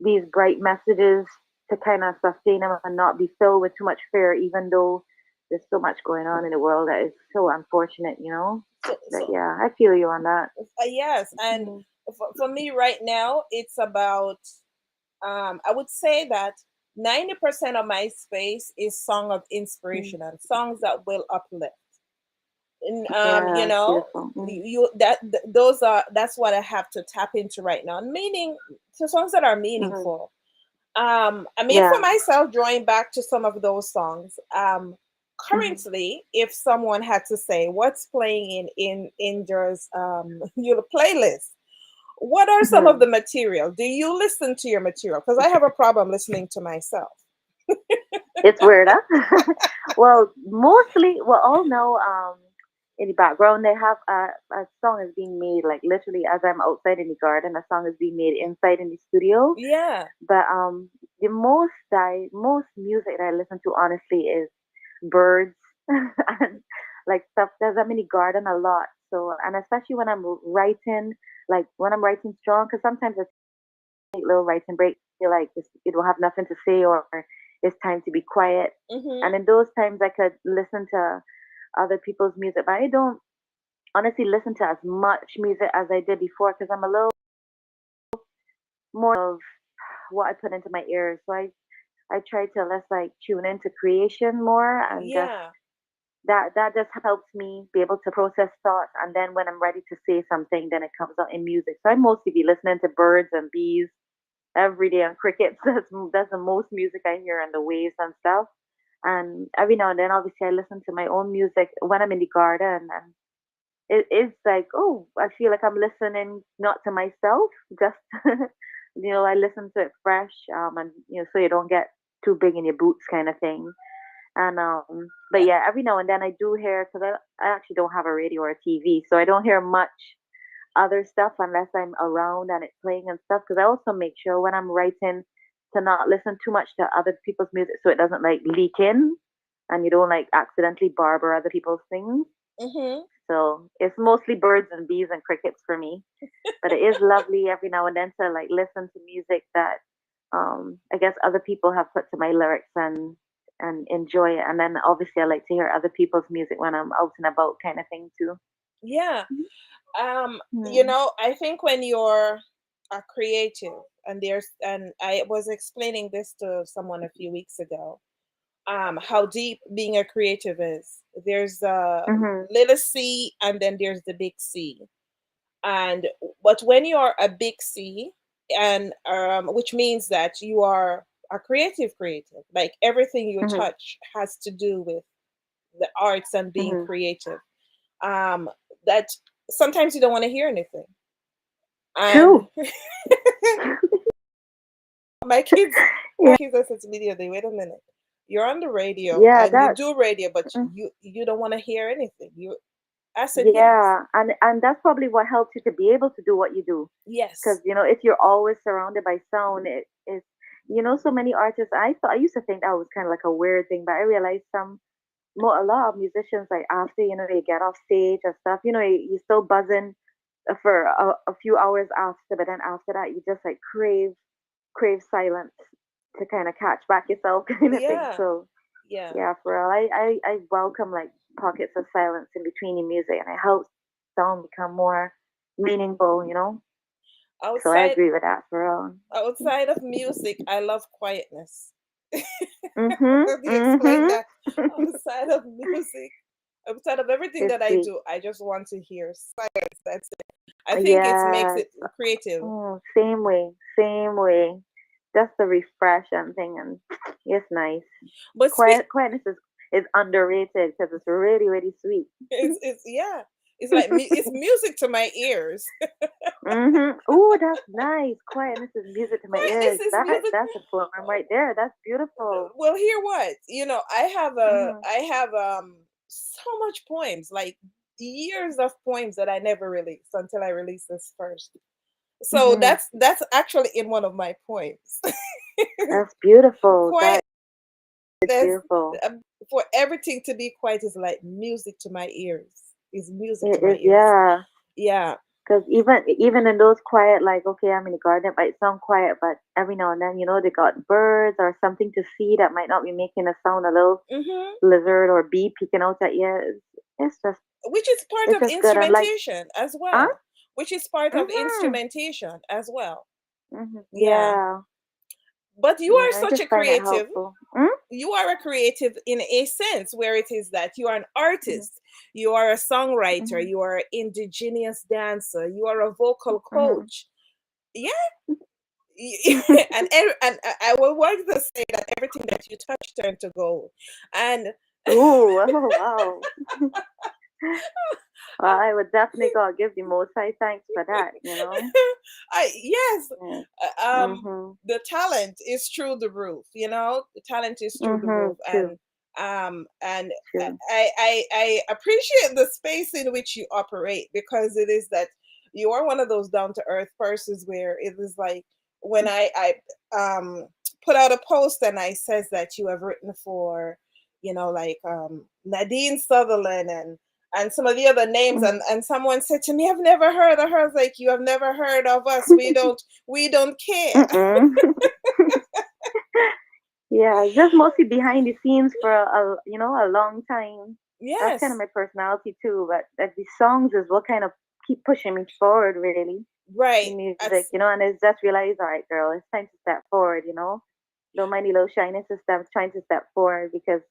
these bright messages to kind of sustain them and not be filled with too much fear, even though there's so much going on in the world that is so unfortunate. But so yeah, I feel you on that. yes, and Mm, for me right now, it's about I would say that 90% of my space is song of mm. inspiration and songs that will uplift. And Yeah, it's beautiful. that's what I have to tap into right now. Meaning, to songs that are Hmm. meaningful. I mean, for Yeah. myself, drawing back to some of those songs, Hmm. currently, if someone had to say what's playing in Indra's your playlist, what are some of Hmm. the material? Do you listen to your material? Because I have a problem listening to myself. It's weird, huh? Well, mostly, well, all know, in the background they have a song is being made like literally as I'm outside in the garden. A song is being made inside in the studio. Yeah. But the most music that I listen to honestly is birds and like stuff. There's I'm in the garden a lot. So and especially when I'm writing, like when I'm writing strong, because sometimes I take little writing breaks. Feel like you don't have nothing to say or it's time to be quiet. Mm-hmm. And in those times, I could listen to other people's music, but I don't honestly listen to as much music as I did before because I'm a little more of what I put into my ears. So I try to less like tune into creation more and just Yeah. that just helps me be able to process thoughts. And then when I'm ready to say something, then it comes out in music. So I mostly be listening to birds and bees every day and crickets. That's the most music I hear and the waves and stuff. And every now and then, obviously, I listen to my own music when I'm in the garden, and it's like, oh, I feel like I'm listening not to myself, just I listen to it fresh, and so you don't get too big in your boots, kind of thing. And but yeah, every now and then I do hear because I actually don't have a radio or a TV, so I don't hear much other stuff unless I'm around and it's playing and stuff. Because I also make sure when I'm writing to not listen too much to other people's music so it doesn't like leak in and you don't like accidentally barber other people's things. Mm-hmm. So it's mostly birds and bees and crickets for me. But it is lovely every now and then to like listen to music that I guess other people have put to my lyrics and and enjoy it. And then obviously I like to hear other people's music when I'm out and about, kind of thing too. Yeah. You Mm-hmm. know, I think when you're a creative, and I was explaining this to someone a few weeks ago, how deep being a creative is. There's a Mm-hmm. little C and then there's the big C. And but when you're a big C, and which means that you are a creative, like everything you Mm-hmm. touch has to do with the arts and being Mm-hmm. creative. Um, that sometimes you don't want to hear anything. And True. my kids, Yeah. I said to me the other day, wait a minute, you're on the radio Yeah. and you That. do radio, but Mm, you don't want to hear anything. I said yes, yeah. And that's probably what helps you to be able to do what you do. Because yes, if you're always surrounded by sound, it is. So many artists. I used to think that was kind of like a weird thing, but I realized a lot of musicians, like after they get off stage and stuff, you're still buzzing for a few hours after, but then after that you just like crave silence to kind of catch back yourself, kind of thing. yeah, So yeah. yeah, for real, I welcome like pockets of silence in between your music, and it helps sound become more meaningful. So I Outside agree with that, for real. outside of music, I love quietness. Mhm. Let me explain Mhm. that. Outside of music, outside of everything It's that I sweet. do, I just want to hear silence. That's it. I think it makes Yes. it creative. Oh, same way. Same way. Just the refresh and thing, and it's nice. But speak, Quietness is underrated because it's really, really sweet. it's yeah, it's like it's music to my ears. Mhm. Oh, that's nice. Quietness is music to my Quietness ears. is music. That's a poem right there. That's beautiful. Well, hear what? Mhm. I have so much poems, like years of poems that I never released until I released this first. So Mhm. that's actually in one of my poems. That's beautiful. Quiet. That is There's beautiful. for everything to be quiet is like music to my ears. Is music to It my is, ears. yeah. Yeah. Because even in those quiet, like, okay, I'm in the garden, it might sound quiet, but every now and then, they got birds or something to see that might not be making a sound, a little Hmm. lizard or bee peeking out at you. It's just, Which is part it's of just good. And like, instrumentation as huh? well. Which is part of Mm-hmm. instrumentation as well. Mm-hmm. Yeah. Yeah. But you are Yeah. I such just a find it creative. helpful. Mm-hmm. You are a creative in a sense where it is that you are an artist, you are a songwriter, Mm-hmm. you are an indigenous dancer, you are a vocal Mm-hmm. coach. Yeah. And I will want to say that everything that you touch turned to gold. And Ooh, oh, wow. Well, I would definitely go give the most high thanks for that. yes, Yes. Mm-hmm. the talent is through the roof. The talent is through the Mm-hmm. roof, True. and True. I appreciate the space in which you operate, because it is that you are one of those down to earth persons where it is like when I put out a post and I says that you have written for like Nadine Sutherland and some of the other names, Mm-hmm. and someone said to me, I've never heard of her. I was like, you have never heard of us, we don't care. Mm-mm. Yeah, just mostly behind the scenes for a long time. That's kind of Yes, my personality too. But that the songs is what kind of keep pushing me forward, really, right. in music. That's And it's just realized, all right, girl, it's time to step forward. Don't mind the little shyness and stuff, trying to step forward, because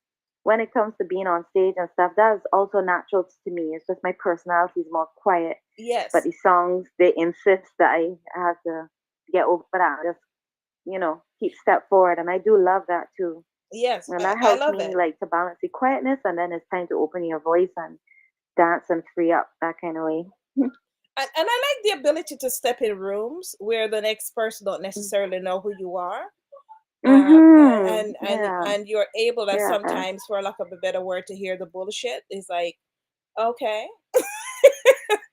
when it comes to being on stage and stuff, that is also natural to me. It's just my personality is more quiet, but yes, the songs, they insist that I have to get over that, just keep step forward, and I do love that too. yes. And I, that I helps love me it. like to balance the quietness, and then it's time to open your voice and dance and free up, that kind of way. And I like the ability to step in rooms where the next person don't necessarily know who you are. Mhm. Yeah. And you're able to Yeah. sometimes, for lack of a better word, to hear the bullshit. Is like, okay,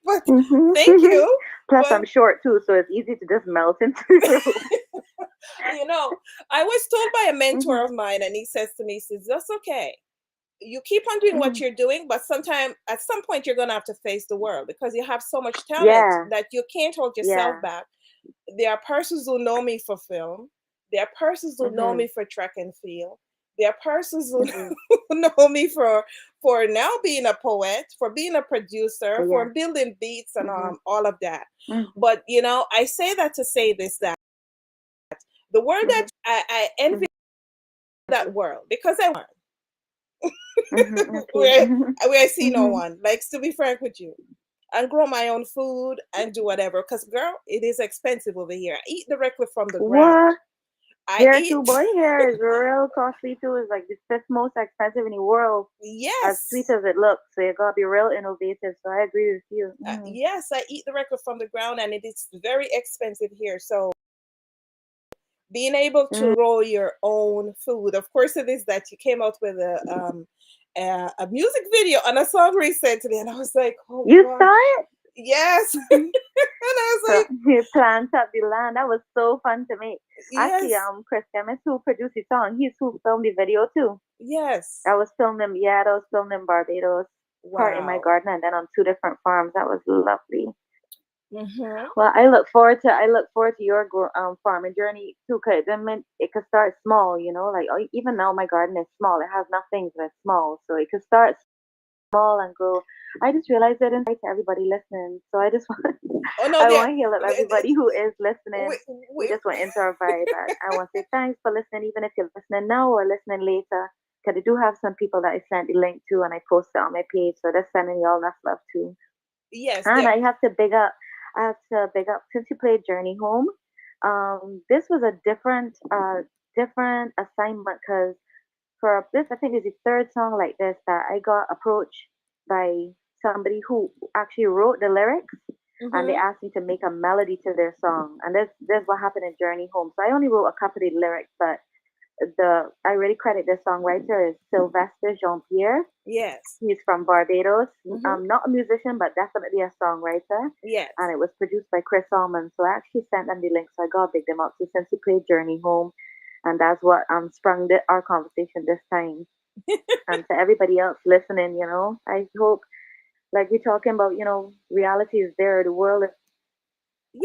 but Mhm. thank you. Plus, But I'm short too, so it's easy to just melt into the room. you know, I was told by a mentor Mhm. of mine, and he says to me, he says, that's okay. You keep on doing what Mhm. you're doing, but at some point, you're gonna have to face the world, because you have so much talent Yeah. that you can't hold yourself Yeah. back. There are persons who know me for film. There are persons who know Mhm. me for track and field. There are persons who know me for now being a poet, for being a producer, for building beats and all of that. But I say that to say this, that the word that I envy that world, because I want where I see no one, like, to be frank with you, and grow my own food and do whatever. Because girl, it is expensive over here. I eat directly from the ground. What? Here too, boy. Here is real costly too. It's like the fifth most expensive in the world. Yes. As sweet as it looks, so you gotta be real innovative. So I agree with you. Yes, I eat directly from the ground, and it is very expensive here. So being able to grow your own food, of course, it is that you came out with a music video on a song recently, and I was like, oh, you God. saw it? Yes. And I was like, you plant up the land. That was so fun to me. Yes. Actually, Chris Emmett, who produced the song, he's who filmed the video too. Yes. That was filmed in Barbados, part in my garden, and then on 2 different farms. That was lovely. Well, I look forward to your farming journey too, cause it could start small, like even now my garden is small. It has nothing, but it's small, so it could start small and grow. I just realized that to everybody listening, so I just want I want to heal up everybody who is listening. We just went into our vibe. I want to say thanks for listening, even if you're listening now or listening later, because I do have some people that I sent the link to and I posted on my page, so they're sending y'all enough love too. Yes. And I have to big up since you played Journey Home. This was a different assignment, because for this, I think it's the third song like this that I got approached by somebody who actually wrote the lyrics, and they asked me to make a melody to their song. And this what happened in Journey Home. So I only wrote a couple of the lyrics, but I really credit the songwriter is Sylvester Jean Pierre. Yes. He's from Barbados. Not a musician, but definitely a songwriter. Yes. And it was produced by Chris Almond. So I actually sent them the link, so I got to big them up. So since he played Journey Home, and that's what sprung our conversation this time. And to everybody else listening, I hope, like we're talking about, reality is there. The world is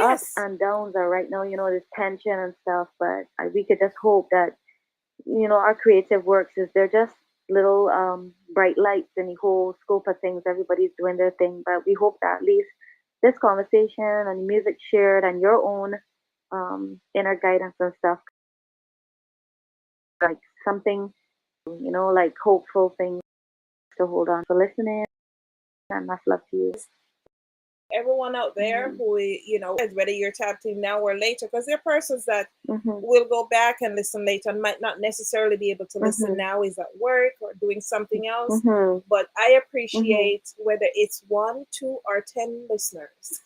ups and downs are right now, there's tension and stuff. But we could just hope that, our creative works is they're just little bright lights in the whole scope of things. Everybody's doing their thing. But we hope that at least this conversation and the music shared and your own inner guidance and stuff, like something, like hopeful things to hold on for listening, and much love to you. Everyone out there who, whether you're tapped in now or later, because there are persons that will go back and listen later and might not necessarily be able to listen now, is at work or doing something else. But I appreciate whether it's 1, 2, or 10 listeners.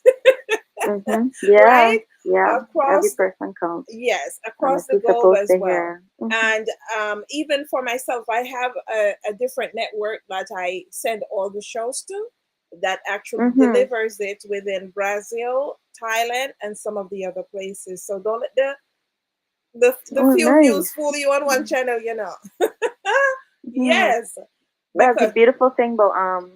Yeah, right? Yeah, across, every person counts. Yes, across the globe as well. And even for myself, I have a different network that I send all the shows to, that actually delivers it within Brazil, Thailand, and some of the other places. So don't let the few views fool you on one channel, Yes. That's the beautiful thing about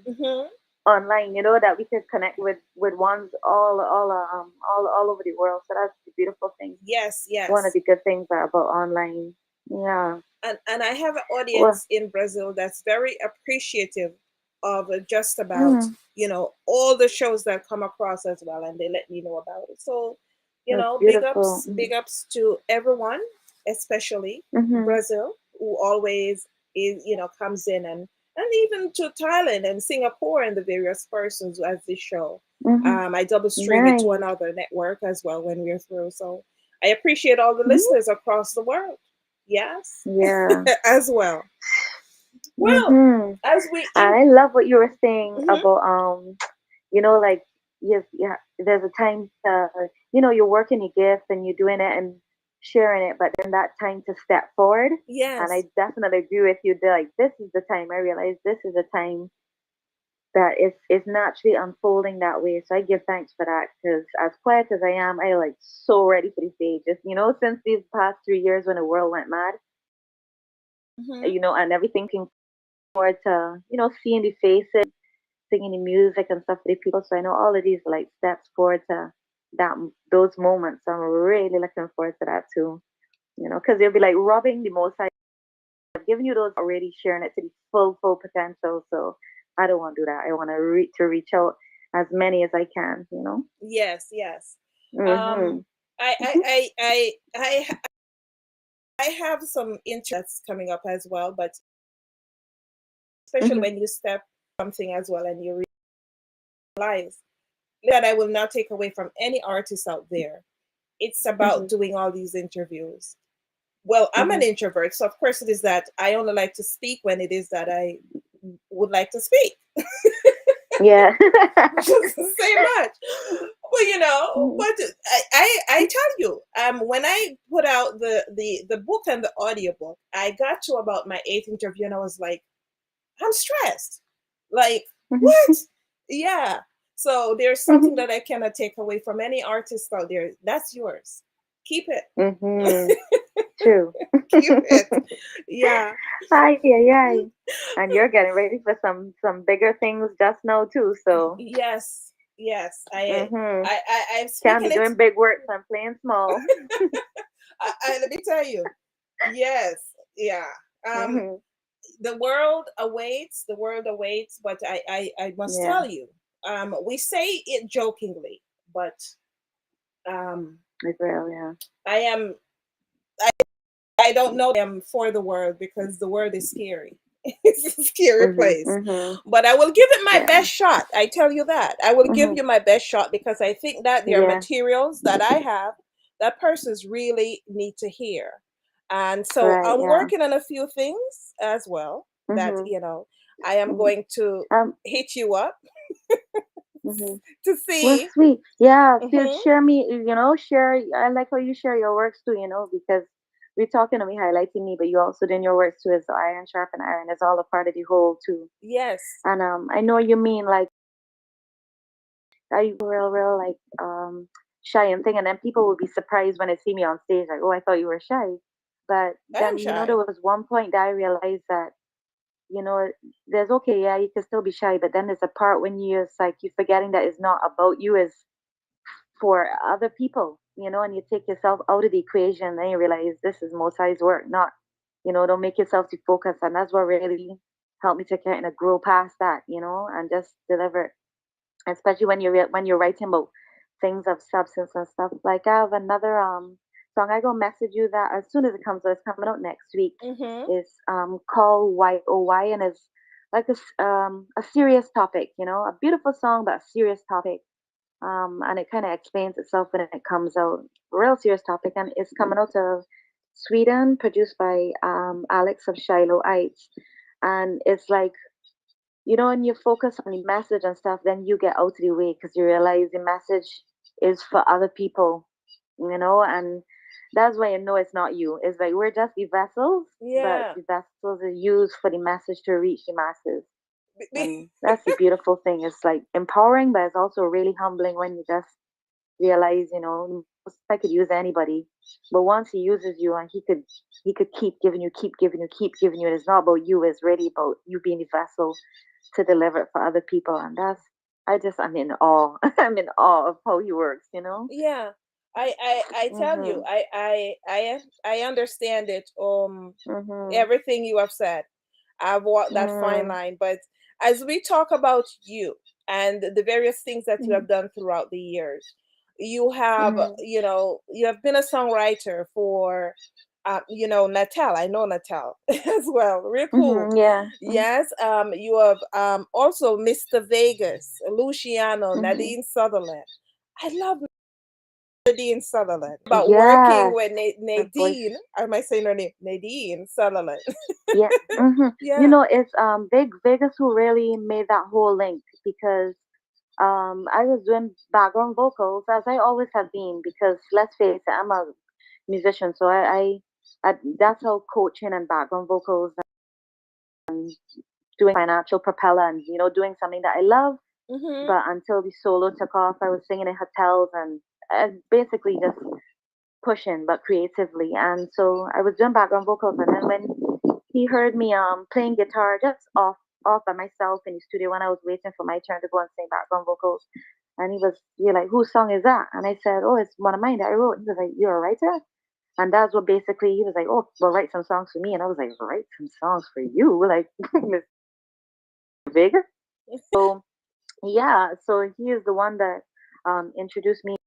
online, that we could connect with ones all over the world. So that's the beautiful thing. Yes, yes. One of the good things about online. Yeah. And I have an audience in Brazil that's very appreciative of just about all the shows that come across as well, and they let me know about it. So big ups to everyone, especially Brazil, who always is comes in, and even to Thailand and Singapore and the various persons as this show. I double stream it to another network as well when we're through. So I appreciate all the listeners across the world. Yes. Yeah. As well. Well, I love what you were saying about like there's a time to you're working your gift and you're doing it and sharing it, but then that time to step forward. Yes. And I definitely agree with you. Like, this is the time I realize this is the time that it's naturally unfolding that way. So I give thanks for that, because as quiet as I am, I like so ready for these stages. Since these past 3 years when the world went mad, and everything came forward to seeing the faces, singing the music and stuff for the people. So I know all of these are like steps forward to those moments. So I'm really looking forward to that too. Because they'll be like robbing the most High of giving you those already sharing it to the full potential. So I don't want to do that. I want to reach out as many as I can. Yes, yes. Mhm. Um, I have some interest that's coming up as well, but especially Mhm. when you step something as well and you realize that I will not take away from any artist out there. It's about Mhm. doing all these interviews. Well, I'm an Mhm. introvert, so of course it is that I only like to speak when it is that I would like to speak. Yeah. Say much. Well, Mhm. but I tell you, when I put out the book and the audiobook, I got to about my eighth interview and I was like, I'm stressed. Like, what? Yeah. So there's something Mhm. that I cannot take away from any artist out there. That's yours. Keep it. Mhm. True. Keep it. Yeah. Ay, ay, ay. And you're getting ready for some bigger things just now too. So, Yes. Yes. mhm. I'm Can't be speaking it. doing big works and playing small. Let me tell you. Yes. Yeah. Um, Mhm. the world awaits. The world awaits. But I must Yeah. tell you. We say it jokingly, but um, It's real. Yeah. I am. I don't know them for the world because the world is scary. It's a scary Mhm. place. Mhm. But I will give it my Yeah. best shot. I tell you that. I will give Mhm. you my best shot because I think that there are Yeah. materials that I have that persons really need to hear. And so Right. I'm Yeah. working on a few things as well that, Mhm. I am Mhm. going to Um. hit you up Mhm. to Well, see. sweet. Yeah. Feel Hmm. share me. Share. I like how you share your works too. Because we're talking and we highlighting me, but you also doing your works too. As iron sharpen iron. It's all a part of the whole too. Yes, And I know you mean like I real like shy and thing, and then people will be surprised when they see me on stage, like, oh, I thought you were shy. But I am then there shy. was one point that I realized that you know there's okay, yeah, you can still be shy, but then there's a part when it's like you're forgetting that it's not about you, it's for other people, and you take yourself out of the equation, then you realize this is Mosai's work, not don't make yourself too focused, and that's what really helped me to kind of grow past that, and just deliver, especially when you're writing about things of substance and stuff. Like I have another song. I go message you that as soon as it comes out. It's coming out next week. Hmm. It's called YOY, and it's like a serious topic. A beautiful song, but a serious topic. And it kind of explains itself when it comes out. Real serious topic, and it's coming out of Sweden, produced by Alex of Shiloh Heights, and it's like when you focus on the message and stuff, then you get out of the way because you realize the message is for other people, and that's why you know it's not you. It's like we're just the vessels, but Yeah. the vessels are used for the message to reach the masses. And that's the beautiful thing. It's like empowering, but it's also really humbling when you just realize, I could use anybody, but once he uses you, and he could keep giving you, keep giving you, keep giving you. And it's not about you; it's really about you being the vessel to deliver it for other people. And I'm in awe. I'm in awe of how he works. Yeah, I tell you, Mhm. I understand it. Mhm. Everything you have said, I've walked that fine Mhm. line. But as we talk about you and the various things that you Mhm. have done throughout the years, you have, Mhm. you have been a songwriter for, Natal. I know Natal as well. Real cool. Mhm. Yeah. Mhm. Yes. You have also Mr. Vegas, Luciano, Mhm. Nadine Sutherland. I love Nadine Sutherland. About working Yes. with That voice. Nadine. Am I saying her name? Nadine Sutherland. Yeah. Mhm. Yeah. It's Big Vegas who really made that whole link because I was doing background vocals as I always have been because let's face it, I'm a musician, so I that's how coaching and background vocals and doing financial propeller and doing something that I love. Mhm. But until the solo took off, I was singing in hotels and basically just pushing, but creatively. And so I was doing background vocals, and then when he heard me playing guitar just off by myself in the studio when I was waiting for my turn to go and sing background vocals. And you're like, whose song is that? And I said, oh, it's one of mine that I wrote. He was like, you're a writer? And that's what basically he was like, oh, well, write some songs for me. And I was like, write some songs for you? Like, Miss Vega? So, yeah, so he is the one that introduced me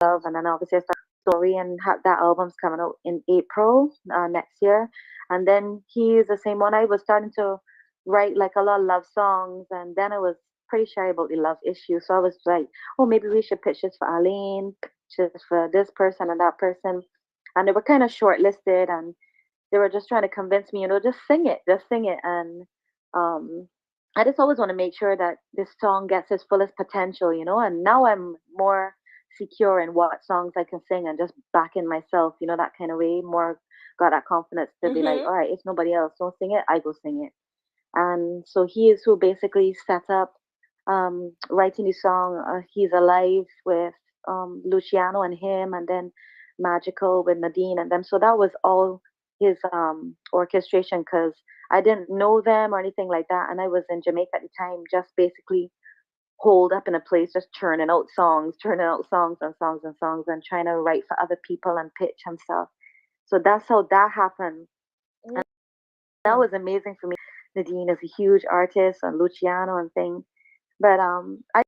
to love. And then obviously I started Story, and that album's coming out in April next year. And then he is the same one. I was starting to write like a lot of love songs. And then I was pretty shy about the love issue. So I was like, oh, maybe we should pitch this for Aline, pitch this for this person and that person. And they were kind of shortlisted, and they were just trying to convince me, just sing it. And um, I just always want to make sure that this song gets its fullest potential, And now I'm more secure in what songs I can sing and just back in myself, that kind of way. More got that confidence to be like, Mm-hmm. all right, if nobody else don't sing it, I go sing it. And so he is who basically set up writing the song. He's Alive with Luciano and him, and then Magical with Nadine and them. So that was all his orchestration, because I didn't know them or anything like that. And I was in Jamaica at the time, just basically holed up in a place, just churning out songs and songs and songs, and trying to write for other people and pitch and stuff. So that's how that happened. And that was amazing for me. Nadine is a huge artist, and Luciano and things. But I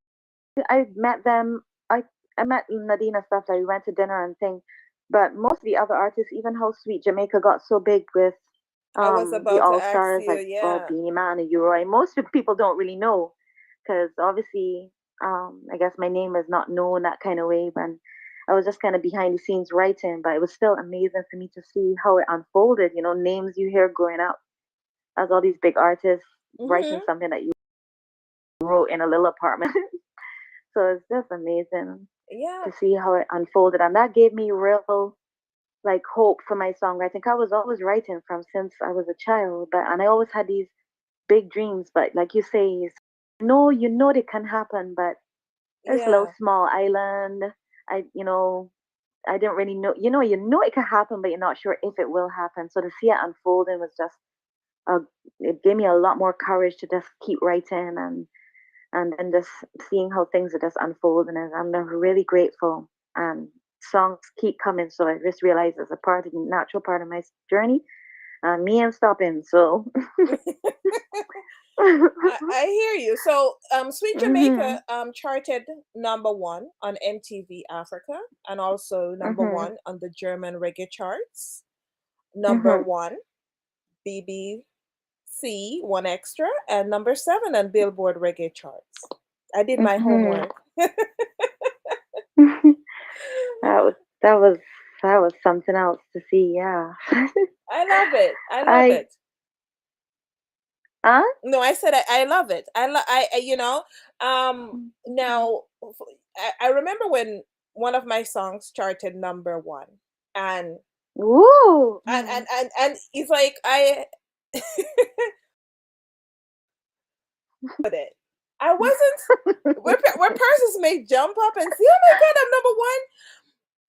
met them. I met Nadine and stuff. Like we went to dinner and thing. But most of the other artists, even how Sweet Jamaica got so big with I was the about to All ask Stars, you, like yeah. Beanie Man and Uroi. Most people don't really know, because obviously I guess my name is not known that kind of way. When I was just kind of behind the scenes writing, but it was still amazing for me to see how it unfolded. Names you hear growing up as all these big artists writing Mm-hmm. something that you wrote in a little apartment. So it's just amazing Yeah. to see how it unfolded, and that gave me real like hope for my songwriting. I was always writing from since I was a child, and I always had these big dreams. But like you say, they can happen, but it's a little Yeah. small island. I you know I didn't really know. It can happen, but you're not sure if it will happen. So to see it unfolding was just uh, it gave me a lot more courage to just keep writing, and just seeing how things are just unfolding. And I'm really grateful. And songs keep coming, so I just realized it's a natural part of my journey. Me ain't stopping. So. I hear you. So, Sweet Mhm. Jamaica charted #1 on MTV Africa, and also number Mhm. one on the German reggae charts. Number Mhm. one BBC One Extra, and number 7 on Billboard reggae charts. I did my Mhm. homework. that was that was that was something else to see. Yeah. I love it. I love I. it. Huh? No, I said I love it. Now I remember when one of my songs charted #1, and Woo. it's like I put it. I wasn't where persons may jump up and say, "Oh my God, I'm #1."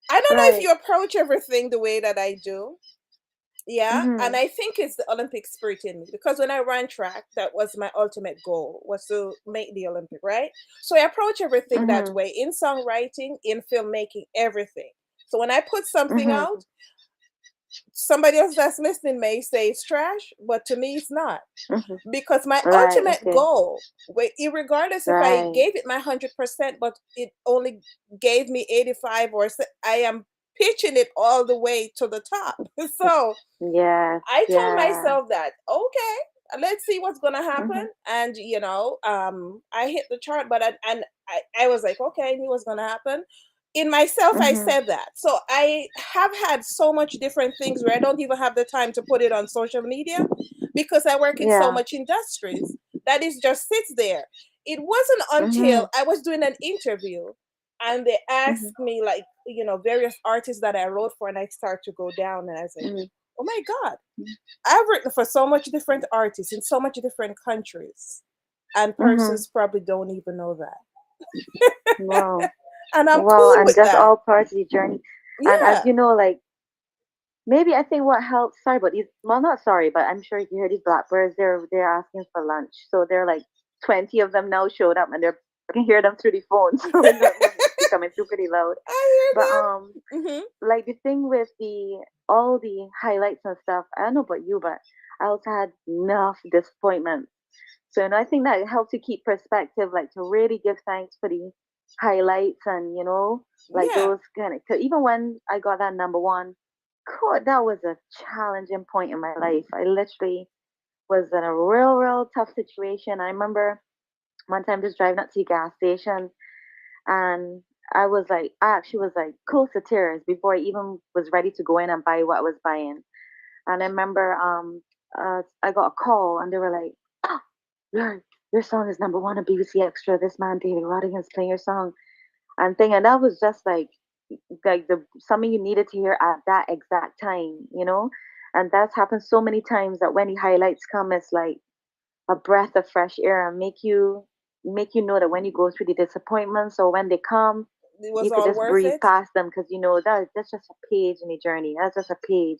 I don't know if Right. you approach everything the way that I do. Yeah, and Mhm. I think it's the Olympic spirit in me, because when I ran track, that was my ultimate goal, was to make the Olympic, right? So I approach everything that Mhm. way, in songwriting, in filmmaking, everything. So when I put something out, Mhm. somebody else that's listening may say it's trash, but to me it's not, Mhm. because my Right. ultimate Okay. goal, regardless if I Right. gave it my 100%, but it only gave me 85, I am pitching it all the way to the top. So Yes. I told Yeah. myself that, okay, let's see what's gonna happen. Mhm. And I hit the chart, but I was like, okay, I knew what's gonna happen. In myself, I Mhm. said that. So I have had so much different things where I don't even have the time to put it on social media, because I work in so Yeah. much industries that it just sits there. It wasn't Mhm. until I was doing an interview and they Mhm. asked me, like, various artists that I wrote for, and I start to go down, and I was like, Mhm. oh my God, I've written for so much different artists in so much different countries, and Mhm. persons probably don't even know that. Wow. And I'm Wow. cool And with just that. all parts of the journey. And as Yeah. you know, like maybe I think what helps. Sorry, but these. Well, not sorry, but I'm sure you hear these blackbirds. They're asking for lunch. So they're like 20 of them now showed up, and I can hear them through the phone. So be coming through pretty loud. I But hear them. like the thing with all the highlights and stuff, I don't know about you, but I also had enough disappointment. So, and I think that helps you keep perspective, like to really give thanks for the highlights and, like Yeah. those kind of, 'cause even when I got that number one, God, that was a challenging point in my life. I literally was in a real, real tough situation. I remember one time just driving up to the gas station and I actually was like close to tears before I even was ready to go in and buy what I was buying. And I remember I got a call and they were like, oh, your song is number one on BBC Extra. This man, David Rodigan, is playing your song. And that was just like the something you needed to hear at that exact time. And that's happened so many times that when the highlights come, it's like a breath of fresh air and make you know that when you go through the disappointments or when they come, It was you could all just worth breeze it. past them because that's just a page in the journey. That's just a page.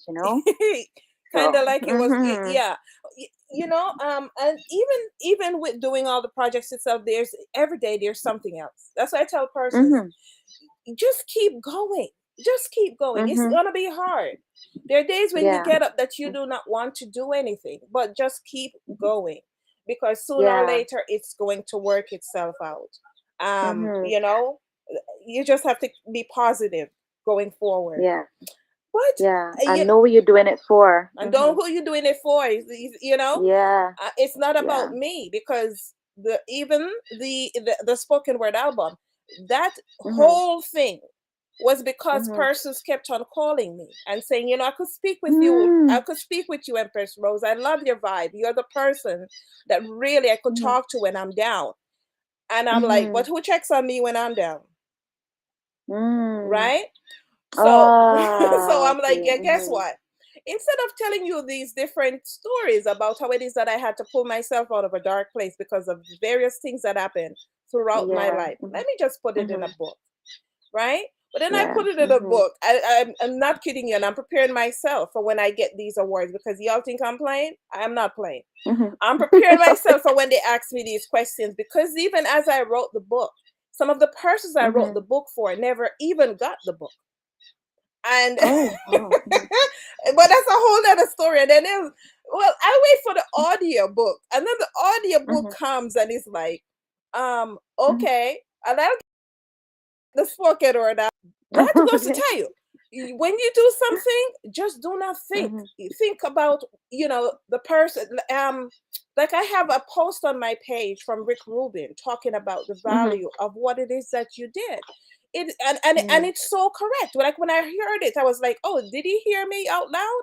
Kind So, of like it was, yeah. And even with doing all the projects itself, there's every day there's something else. That's why I tell persons, mhm, just keep going. Just keep going. It's mhm, gonna be hard. There are days when you yeah, get up that you do not want to do anything, but just keep going because sooner or yeah, later it's going to work itself out. mhm, You just have to be positive going forward. yeah, But yeah. I you know what you're doing it for. and don't who you doing it for. Yeah, It's not yeah, about me because the spoken word album, that mhm, whole thing was because mhm, persons kept on calling me and saying, I could speak with you. I mm, could speak with you, Empress Rose. I love your vibe. You're the person that really I could mhm, talk to when I'm down. And I'm like, but mhm, who checks on me when I'm down? mm. Right? So so Oh, I'm like, okay. yeah, guess what? Instead of telling you these different stories about how it is that I had to pull myself out of a dark place because of various things that happened throughout my Yeah. life, let me just put it in a Mhm. book, right? But then I Yeah. put it in a book. I'm not kidding you, and I'm preparing myself for when I get these awards because y'all think I'm playing. I'm not playing. Mhm. I'm preparing myself for when they ask me these questions because even as I wrote the book, some of the persons I wrote Mhm. the book for never even got the book. And Oh, wow. Mhm. but that's a whole other story. And then I wait for the audio book, and then the audio book Mhm. comes and it's like, Mhm. okay, and I'll get the spoken word out. That goes to Okay. tell you, when you do something, just do not think. Mhm. You think about the person. Like I have a post on my page from Rick Rubin talking about the Mhm. value of what it is that you did. And Mhm. it's so correct. Like when I heard it, I was like, oh, did he hear me out loud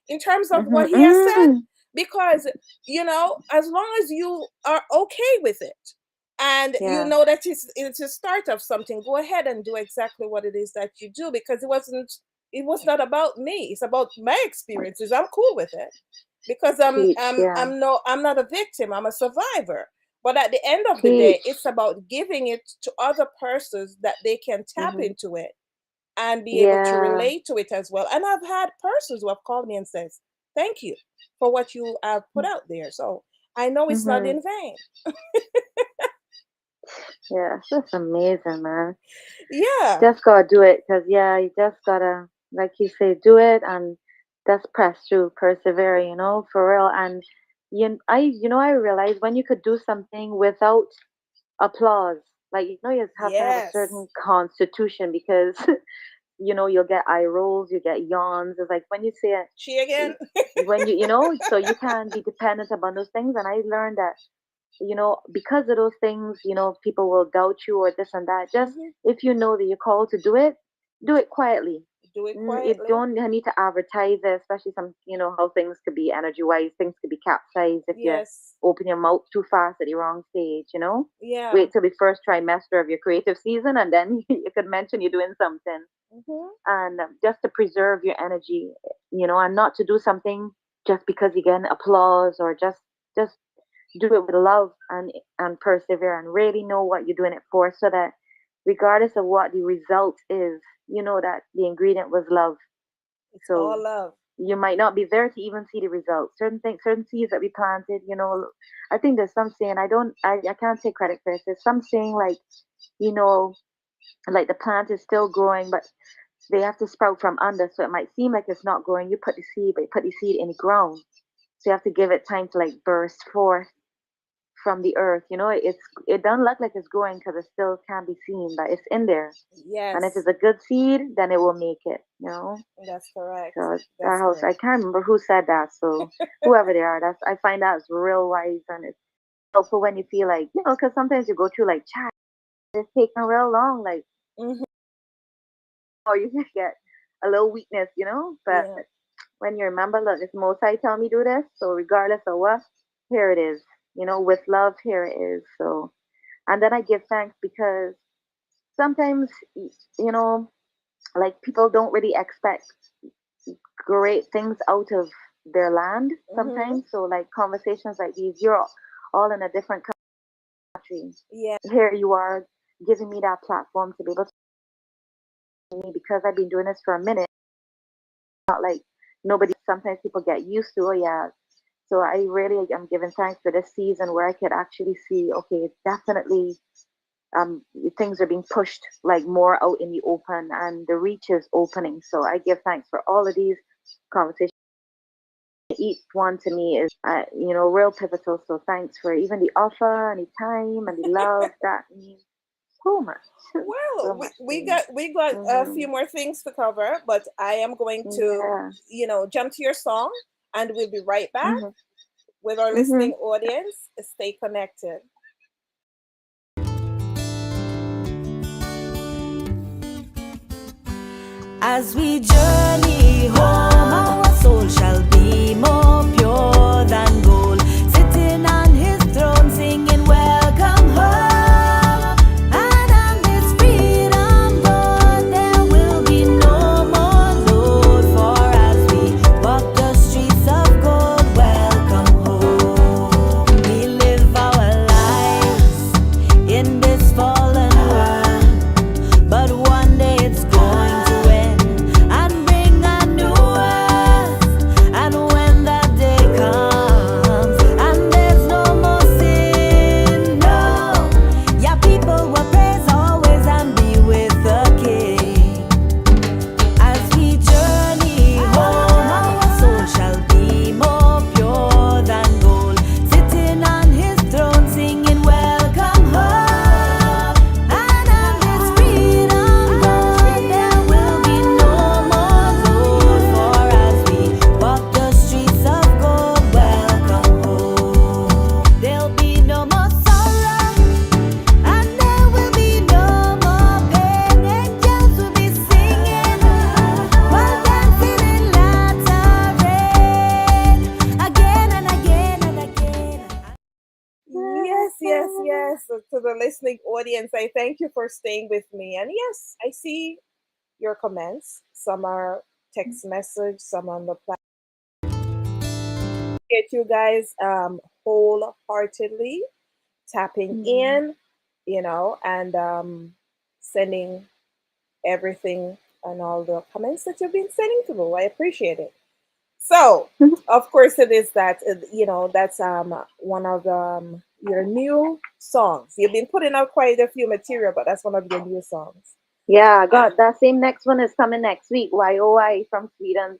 in terms of Mhm. what he has said? Mm. Because as long as you are okay with it and you Yeah. know that it's a start of something, go ahead and do exactly what it is that you do because it was not about me. It's about my experiences. I'm cool with it because Teach. Yeah. I'm not a victim. I'm a survivor. But at the end of the day, Teach. it's about giving it to other persons that they can tap Mhm. into it and be able to Yeah. relate to it as well. And I've had persons who have called me and says, "Thank you for what you have put out there." So I know it's not Mhm. in vain. Yeah. That's amazing, man. Yeah. Just gotta do it, cause yeah, you just gotta, like you say, do it and just press through, persevere. For real. And I realized when you could do something without applause. Like you have to have a Yes. certain constitution because you'll get eye rolls, you get yawns. It's like when you say it, She again. when so you can be dependent upon those things. And I learned that because of those things, people will doubt you or this and that. Just Hmm. if you know that you're called to do it quietly. Do it You quietly. don't need to advertise it, especially how things could be energy wise. Things could be capsized if you Yes. open your mouth too fast at the wrong stage. Yeah. Wait till the first trimester of your creative season, and then you could mention you're doing something. Hmm. And just to preserve your energy, and not to do something just because you get applause, or just do it with love and persevere and really know what you're doing it for, so that regardless of what the result is, you know that the ingredient was love. It's all So love. you might not be there to even see the results. Certain things, certain seeds that we planted, I think there's some saying, I can't take credit for this. There's some saying like, you know, like the plant is still growing, but they have to sprout from under. So it might seem like it's not growing. You put the seed, but you put the seed in the ground. So you have to give it time to like burst forth from the earth. It doesn't look like it's growing because it still can't be seen, but it's in there. And if Yes, it's a good seed, then it will make it. that's correct. So that That's house, I correct. can't remember who said that. So whoever they are, I find that's real wise, and it's helpful when you feel like, because sometimes you go through like chat, it's taking real long, like, Hmm. or you just get a little weakness. But Yeah. when you remember, look, it's Most High tell me do this, so regardless of what, here it is. With love, here it is. So, and then I give thanks because sometimes, you know, like people don't really expect great things out of their land Hmm. sometimes. So, like conversations like these, you're all in a different country. Yeah. Here you are giving me that platform to be able to me because I've been doing this for a minute. Not like nobody. Sometimes people get used to, oh yeah. So I really am giving thanks for this season where I could actually see, okay, definitely things are being pushed like more out in the open and the reach is opening. So I give thanks for all of these conversations. Each one to me is, real pivotal. So thanks for even the offer and the time and the love. That means so much, so Well, we, much to we me. got we got a Hmm. few more things to cover, but I am going to, Yeah. jump to your song, and we'll be right back Hmm. with our Hmm. listening audience. Stay connected. As we journey home, our soul shall be more pure than gold. Sitting on his throne, singing, welcome home. And on this freedom road, there will be no more load. For as we walk the streets of gold, welcome home. We live our lives in this fallen world, but one day it's going to end and bring a new earth. And when that day comes and there's no more sin, no, yeah, people will praise always and be with the King. As we journey home, our soul shall be more pure than gold. Sitting on his throne, singing, welcome home. And on this freedom road, there will be no more load. For as we walk the streets of gold, welcome home. There'll be no more sorrow, and there will be no more pain. Angels will be singing while dancing in latter again and again and again. Yes, yes, yes. So to the listening audience, I thank you for staying with me. And yes, I see your comments. Some are text message, some on the platform. Get you guys wholeheartedly tapping Hmm. in, and sending everything and all the comments that you've been sending through. I appreciate it. So, of course, it is that that's one of your new songs. You've been putting out quite a few material, but that's one of your new songs. Yeah, Uh, God, that same next one is coming next week. YOY from Sweden.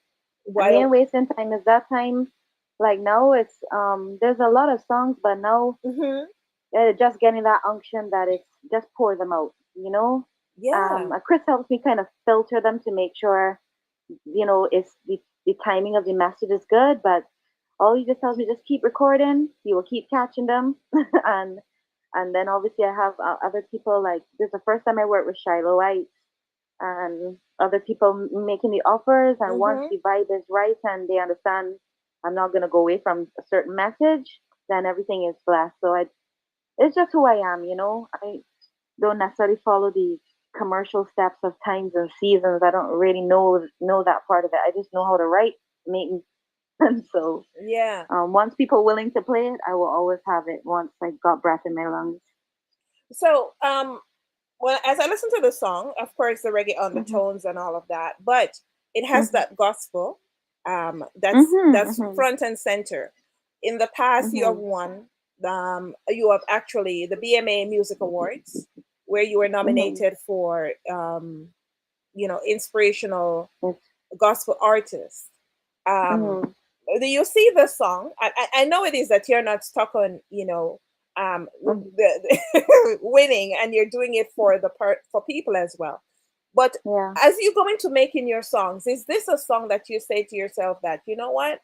And why? we ain't wasting time. Is that time? Like now, it's there's a lot of songs, but now Mm-hmm. just getting that unction that it's just pour them out. Yeah. Chris helps me kind of filter them to make sure it's the timing of the message is good. But all he just tells me, just keep recording. You will keep catching them, and then obviously I have other people like this is the first time I worked with Shiloh White and other people making the offers. And once Mm-hmm. the vibe is right and they understand I'm not going to go away from a certain message, then everything is blessed. So it's just who I am. I don't necessarily follow the commercial steps of times and seasons. I don't really know that part of it. I just know how to write, make, and so Yeah. once people willing to play it, I will always have it. Once I got breath in my lungs. So, well, as I listen to the song, of course, the reggae Hmm. undertones and all of that, but it has Hmm. that gospel. That's Hmm. front and center. In the past, you have Hmm. won. You have actually the BMA Music Awards. where you were Mhm. nominated for inspirational Yes. gospel artist. Um, Mhm. do you see the song? I know it is that you're not stuck on Mhm. winning, and you're doing it for for people as well. But Yeah. as you go into making your songs, is this a song that you say to yourself that, you know what,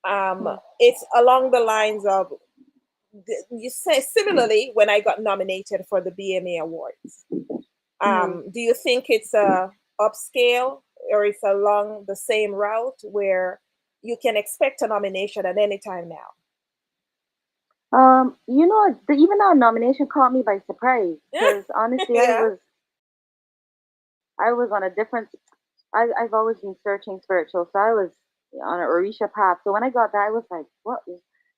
Mhm. it's along the lines of you say similarly when I got nominated for the BMA Awards. Mhm. Do you think it's a upscale, or it's along the same route where you can expect a nomination at any time now? Even our nomination caught me by surprise because honestly, Yeah. I was on a different. I've always been searching spiritual, so I was on a Orisha path. So when I got that, I was like,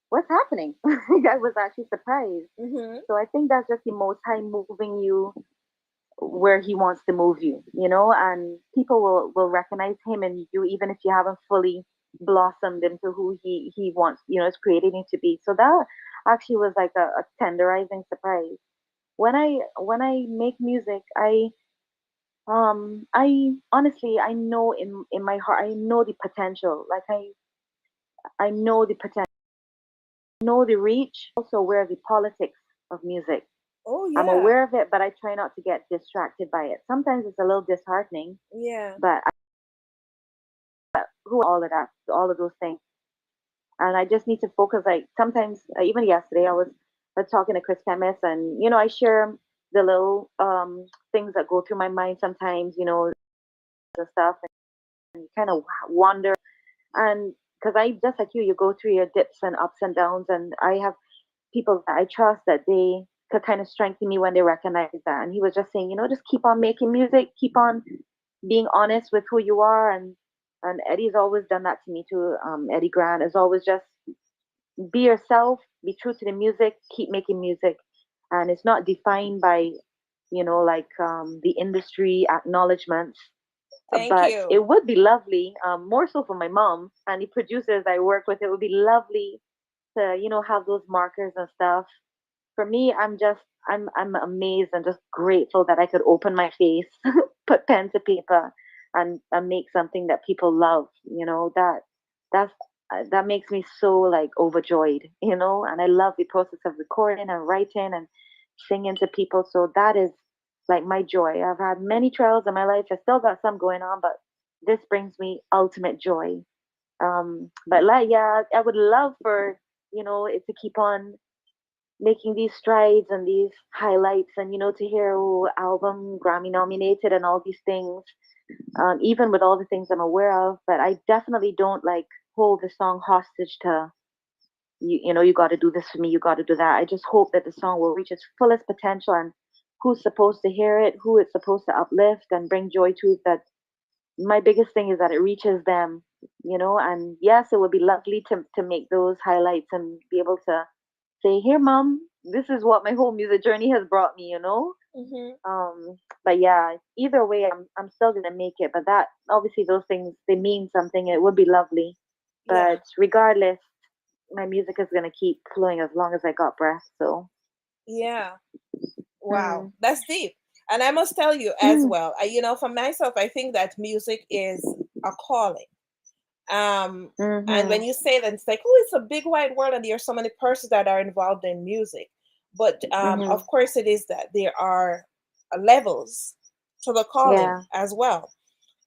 what's happening? Like, I was actually surprised. Hmm. So I think that's just the Most High moving you where He wants to move you, and people will recognize Him in you even if you haven't fully blossomed into who He wants, is creating you to be. So that actually was like a tenderizing surprise. When I make music, I honestly, I know in my heart, I know the potential. Like I know the potential, know the reach. Also aware of the politics of music. Oh I'm yeah, aware of it, but I try not to get distracted by it. Sometimes it's a little disheartening, yeah. but who all of those things, and I just need to focus. Like sometimes, even yesterday, I was talking to Chris Temis, and I share the little things that go through my mind sometimes, the stuff, and kind of wander. And because I just like you go through your dips and ups and downs, and I have people that I trust that they could kind of strengthen me when they recognize that. And he was just saying, just keep on making music, keep on being honest with who you are, and Eddie's always done that to me too. Eddie Grant is always just be yourself, be true to the music, keep making music, and it's not defined by like the industry acknowledgments, Thank but you. it would be lovely, more so for my mom and the producers I work with. It would be lovely to, have those markers and stuff. For me, I'm amazed and just grateful that I could open my face, put pen to paper, and make something that people love. That's that makes me so like overjoyed. And I love the process of recording and writing and singing to people. So that is like my joy. I've had many trials in my life. I still got some going on, but this brings me ultimate joy. But like, yeah, I would love for it to keep on making these strides and these highlights, and to hear, oh, album Grammy nominated and all these things, even with all the things I'm aware of. But I definitely don't like hold the song hostage to you got to do this for me, you got to do that. I just hope that the song will reach its fullest potential, and who's supposed to hear it, who it's supposed to uplift and bring joy to, that my biggest thing is that it reaches them. And yes, it would be lovely to make those highlights and be able to say, here, mom, this is what my whole music journey has brought me. Hmm. But yeah, either way, I'm still gonna make it. But that, obviously, those things, they mean something. It would be lovely. Yeah, But regardless, my music is gonna keep flowing as long as I got breath. So yeah. Wow, mm, that's deep. And I must tell you as well, for myself, I think that music is a calling. And when mm-hmm, you say that, it's like, oh, it's a big wide world, and there are so many persons that are involved in music. But mm-hmm, of course, it is that there are levels to the calling yeah, as well.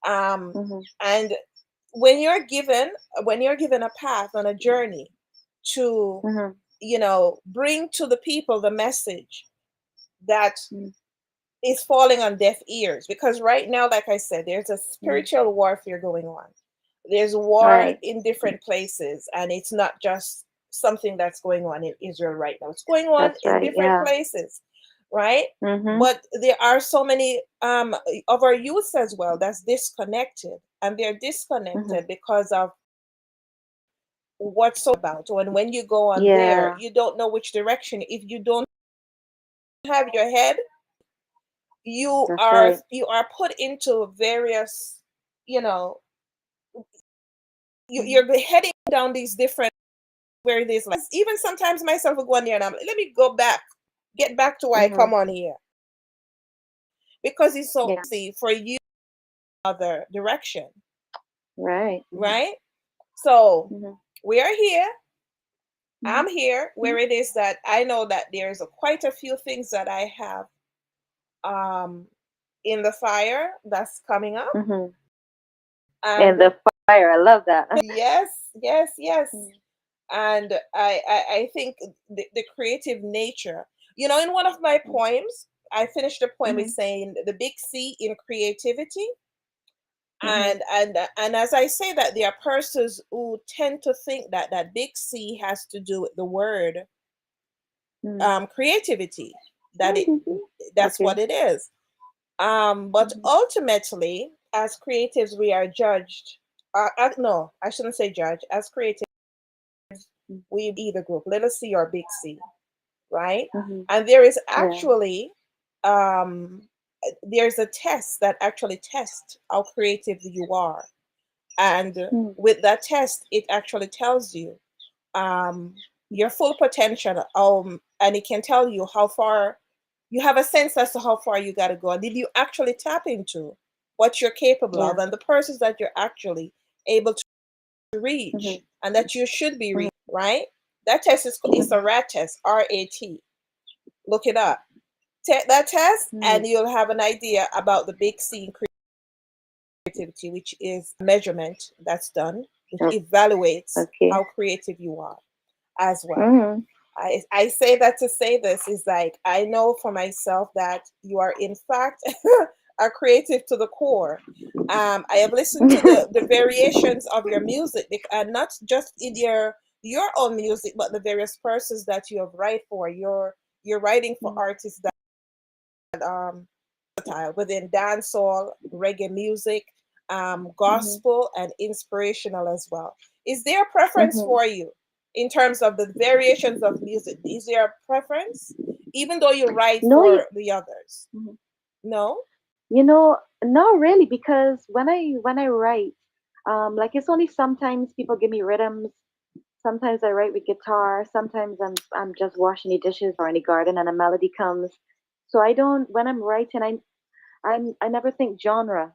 Um, mm-hmm, and when you're given a path on a journey to, mm-hmm, bring to the people the message that is falling on deaf ears, because right now, like I said, there's a mm-hmm. spiritual warfare going on. There's war Right, in different places, and it's not just something that's going on in Israel right now. It's going on that's in right. different Yeah, places, right? mm-hmm, But there are so many of our youths as well that's disconnected, and they're mm-hmm, disconnected because of what's so about. When you go on there, yeah, you don't know which direction. If you don't have your head, that's right. you are put into various, you know Mm-hmm, you're heading down these different, where it is like, even sometimes myself will go on there and I'm like, let me go back, get back to why I mm-hmm, come on here. because it's so Yeah. easy for you other direction, Right. right? So Mm-hmm. we are here. Mm-hmm. I'm here where it is that I know that there's quite a few things that I have um in the fire that's coming up. Mm-hmm. And And the fire, I love that. yes, yes, yes. Mm-hmm. And I think the creative nature, in one of my poems, I finished the poem with saying the big C in creativity. Mm-hmm. And as I say that, there are persons who tend to think that that big C has to do with the word creativity, that it that's Okay. what it is. But ultimately, as creatives, we are judged. No, I shouldn't say judge. As creatives, we either group, little C or big C, right? Mm-hmm. And there is Yeah. actually there's a test that actually tests how creative you are, and Mm. with that test, it actually tells you um, your full potential, and it can tell you how far you have a sense as to how far you got to go. And did you actually tap into what you're capable Yeah. of and the persons that you're actually able to reach Mm-hmm. and that you should be reaching, right? That test is it's a RAT test, RAT. Look it up. Take that test, Mm. and you'll have an idea about the big C in creativity, which is measurement that's done, which evaluates Okay. how creative you are as well. Mm-hmm. I say that to say this is like I know for myself that you are in fact are creative to the core. I have listened to the variations of your music, and not just in your own music, but the various persons that you have write for. You're writing for artists that versatile within dancehall, reggae music, gospel, and inspirational as well. Is there a preference Mm-hmm. for you in terms of the variations of music? Is there a preference, even though you write No, for the others? Mhm. No. not really, because when I write, like it's only sometimes people give me rhythms. Sometimes I write with guitar. Sometimes I'm just washing the dishes or in the garden and a melody comes. So I don't when I'm writing, I never think genre.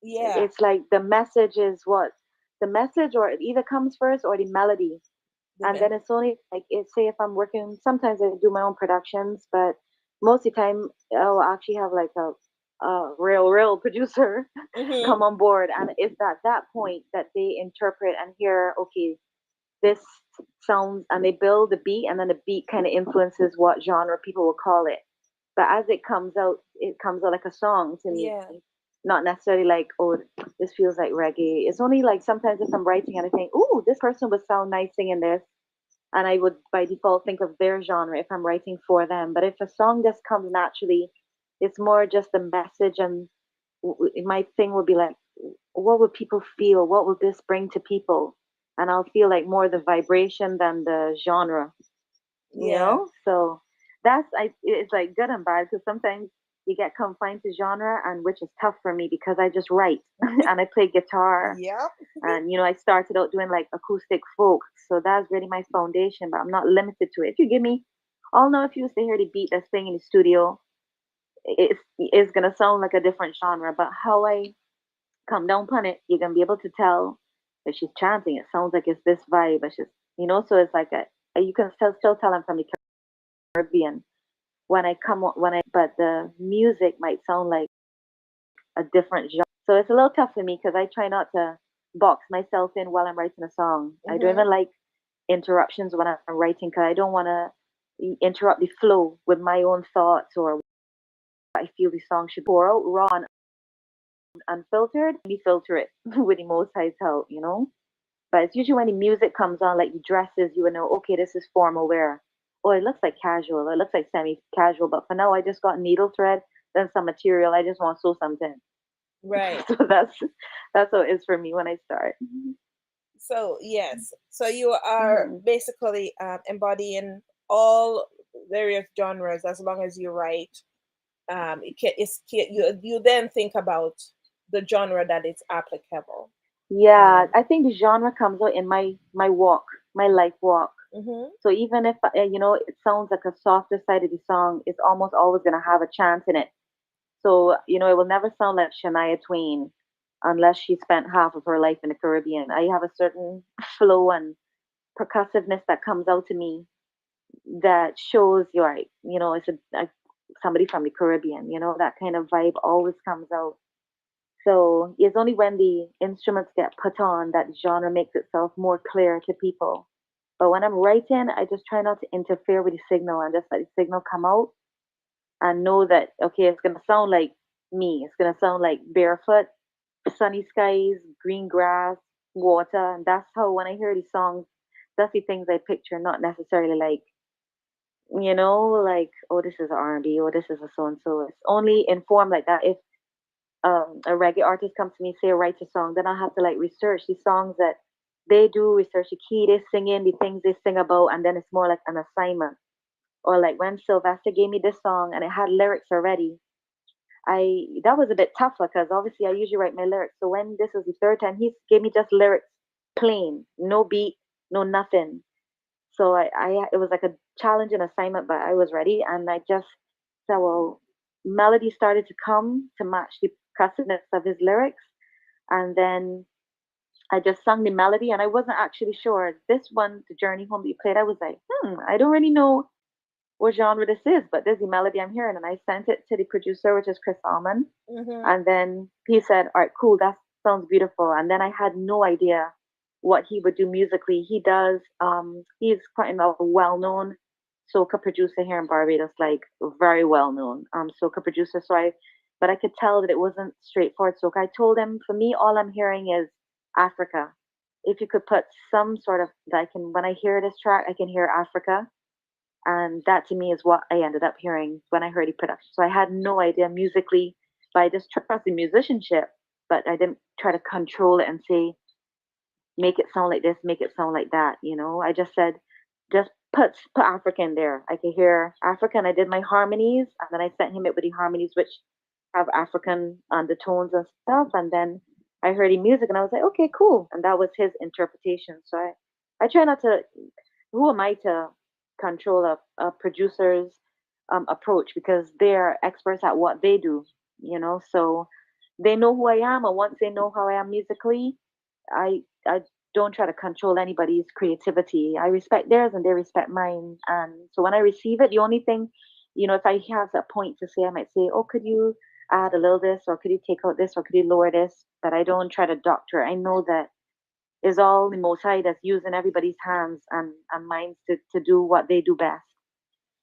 Yeah. It's like the message is what the message, or it either comes first or the melody. And then it's only like say if I'm working, sometimes I do my own productions, but most of the time I'll actually have like a real producer Mm-hmm. come on board, and it's at that point that they interpret and hear, okay, this sounds, and they build the beat, and then the beat kind of influences what genre people will call it. But as it comes out like a song to me, Yeah. not necessarily like, oh, this feels like reggae. It's only like sometimes if I'm writing and I think, oh, this person would sound nice singing this, and I would by default think of their genre if I'm writing for them. But if a song just comes naturally, it's more just the message, and my thing would be like, what would people feel? What will this bring to people? And I'll feel like more the vibration than the genre, Yeah. So it's like good and bad, because sometimes you get confined to genre, and which is tough for me because I just write and I play guitar, Yep. and I started out doing like acoustic folk, so that's really my foundation. But I'm not limited to it. If you give me, I'll know if you was to hear the beat that's playing in the studio, it's gonna sound like a different genre. But how I come down upon it, you're gonna be able to tell that she's chanting. It sounds like it's this vibe. It's just so it's like you can still tell I'm from the Caribbean when I come when I but the music might sound like a different genre. So it's a little tough for me because I try not to box myself in while I'm writing a song. I don't Mm-hmm. even like interruptions when I'm writing, because I don't want to interrupt the flow with my own thoughts or what I feel the song should pour out raw and unfiltered. Me filter it with the most high's help. But it's usually when the music comes on, like the dresses, you would know, okay, this is formal wear. Oh, it looks like casual. It looks like semi-casual. But for now, I just got needle thread, then some material. I just want to sew something. Right. So that's how it is for me when I start. So yes. So you are Hmm. basically embodying all various genres as long as you write. You then think about the genre that is applicable. Yeah, I think the genre comes out in my walk, my life walk. Mhm. So even if it sounds like a softer side of the song, it's almost always gonna have a chant in it. So, it will never sound like Shania Twain unless she spent half of her life in the Caribbean. I have a certain flow and percussiveness that comes out to me that shows you're, it's somebody from the Caribbean, that kind of vibe always comes out. So it's only when the instruments get put on that genre makes itself more clear to people. But when I'm writing, I just try not to interfere with the signal and just let the signal come out and know that, okay, it's going to sound like me. It's going to sound like barefoot, sunny skies, green grass, water. And that's how, when I hear these songs, that's the things I picture, not necessarily like, like, oh, this is R&B or this is a so and so. It's only informed like that if a reggae artist comes to me, say, write a song, then I have to like research the songs that they do, research the key they sing in, the things they sing about, and then it's more like an assignment. Or like when Sylvester gave me this song and it had lyrics already, that was a bit tougher because obviously I usually write my lyrics. So when this was the third time, he gave me just lyrics, plain, no beat, no nothing. So it was like a challenging assignment, but I was ready, and I just said, well, melody started to come to match the percussiveness of his lyrics, and then I just sung the melody, and I wasn't actually sure. This one, the Journey Home that you played, I was like, I don't really know what genre this is, but there's the melody I'm hearing, and I sent it to the producer, which is Chris Almond, and then he said, all right, cool, that sounds beautiful. And then I had no idea what he would do musically. He's quite a well-known soca producer here in Barbados, like very well-known soca producer. But I could tell that it wasn't straightforward soca. I told him, for me, all I'm hearing is Africa. If you could put some sort of, when I hear this track, I can hear Africa. And that to me is what I ended up hearing when I heard the production. So I had no idea musically, but I just trust the musicianship, but I didn't try to control it and say, make it sound like this, make it sound like that. I just said, just put Africa in there. I could hear Africa, and I did my harmonies, and then I sent him it with the harmonies which have African undertones and stuff. And then I heard the music, and I was like, okay, cool. And that was his interpretation. So I try not to. Who am I to control a producer's approach, because they're experts at what they do, so they know who I am, and once they know how I am musically, I don't try to control anybody's creativity. I respect theirs and they respect mine. And so when I receive it, the only thing, if I have a point to say, I might say, oh, could you add a little this, or could you take out this, or could you lower this? But I don't try to doctor. I know that is all the Most High that's using everybody's hands and minds to do what they do best.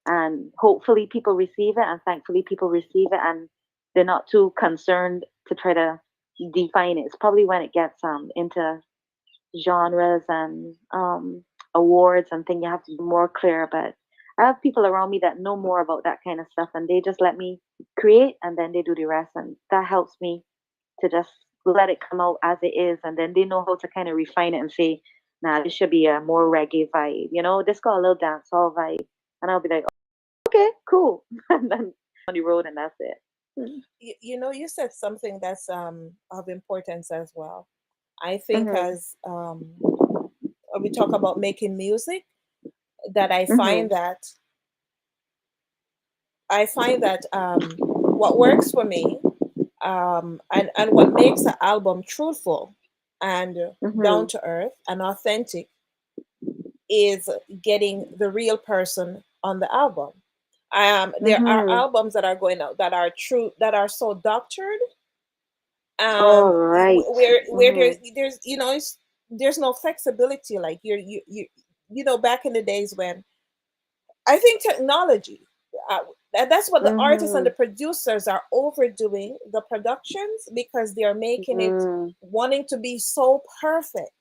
And hopefully people receive it, and thankfully people receive it, and they're not too concerned to try to define it. It's probably when it gets into genres and awards and things, you have to be more clear. But I have people around me that know more about that kind of stuff, and they just let me create, and then they do the rest, and that helps me to just let it come out as it is, and then they know how to kind of refine it and say, nah, this should be a more reggae vibe, this got a little dancehall vibe, and I'll be like, okay, cool. And then on the road, and that's it. You said something that's of importance as well. I think as we talk about making music, that I find that what works for me, and what makes an album truthful and down to earth and authentic, is getting the real person on the album. There are albums that are going out that are true, that are so doctored, All right. where there's no flexibility. Like back in the days when, I think technology, that's what the artists and the producers are overdoing the productions, because they're making it wanting to be so perfect,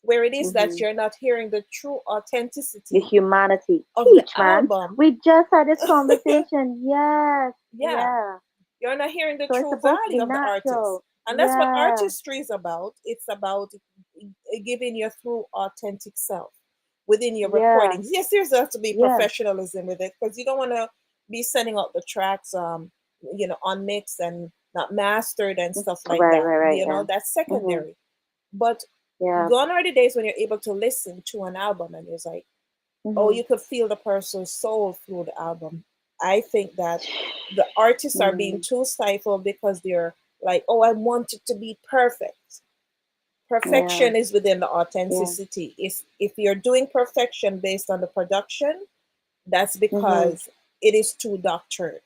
where it is that you're not hearing the true authenticity, the humanity of the album. Man. We just had this conversation. Yes. Yeah. You're not hearing the So true value of the artist. And that's what artistry is about. It's about giving your true authentic self within your recordings. Yes, there's has to be professionalism with it, because you don't want to be sending out the tracks unmixed and not mastered and stuff like that. Right, that's secondary. But gone are the days when you're able to listen to an album and it's like, oh, you could feel the person's soul through the album. I think that the artists are being Mm. too stifled because they're like, oh, I want it to be perfect. Yeah. Perfection is within the Yeah. authenticity. Is if you're doing perfection based on the production, that's Mm-hmm. because it is too doctored.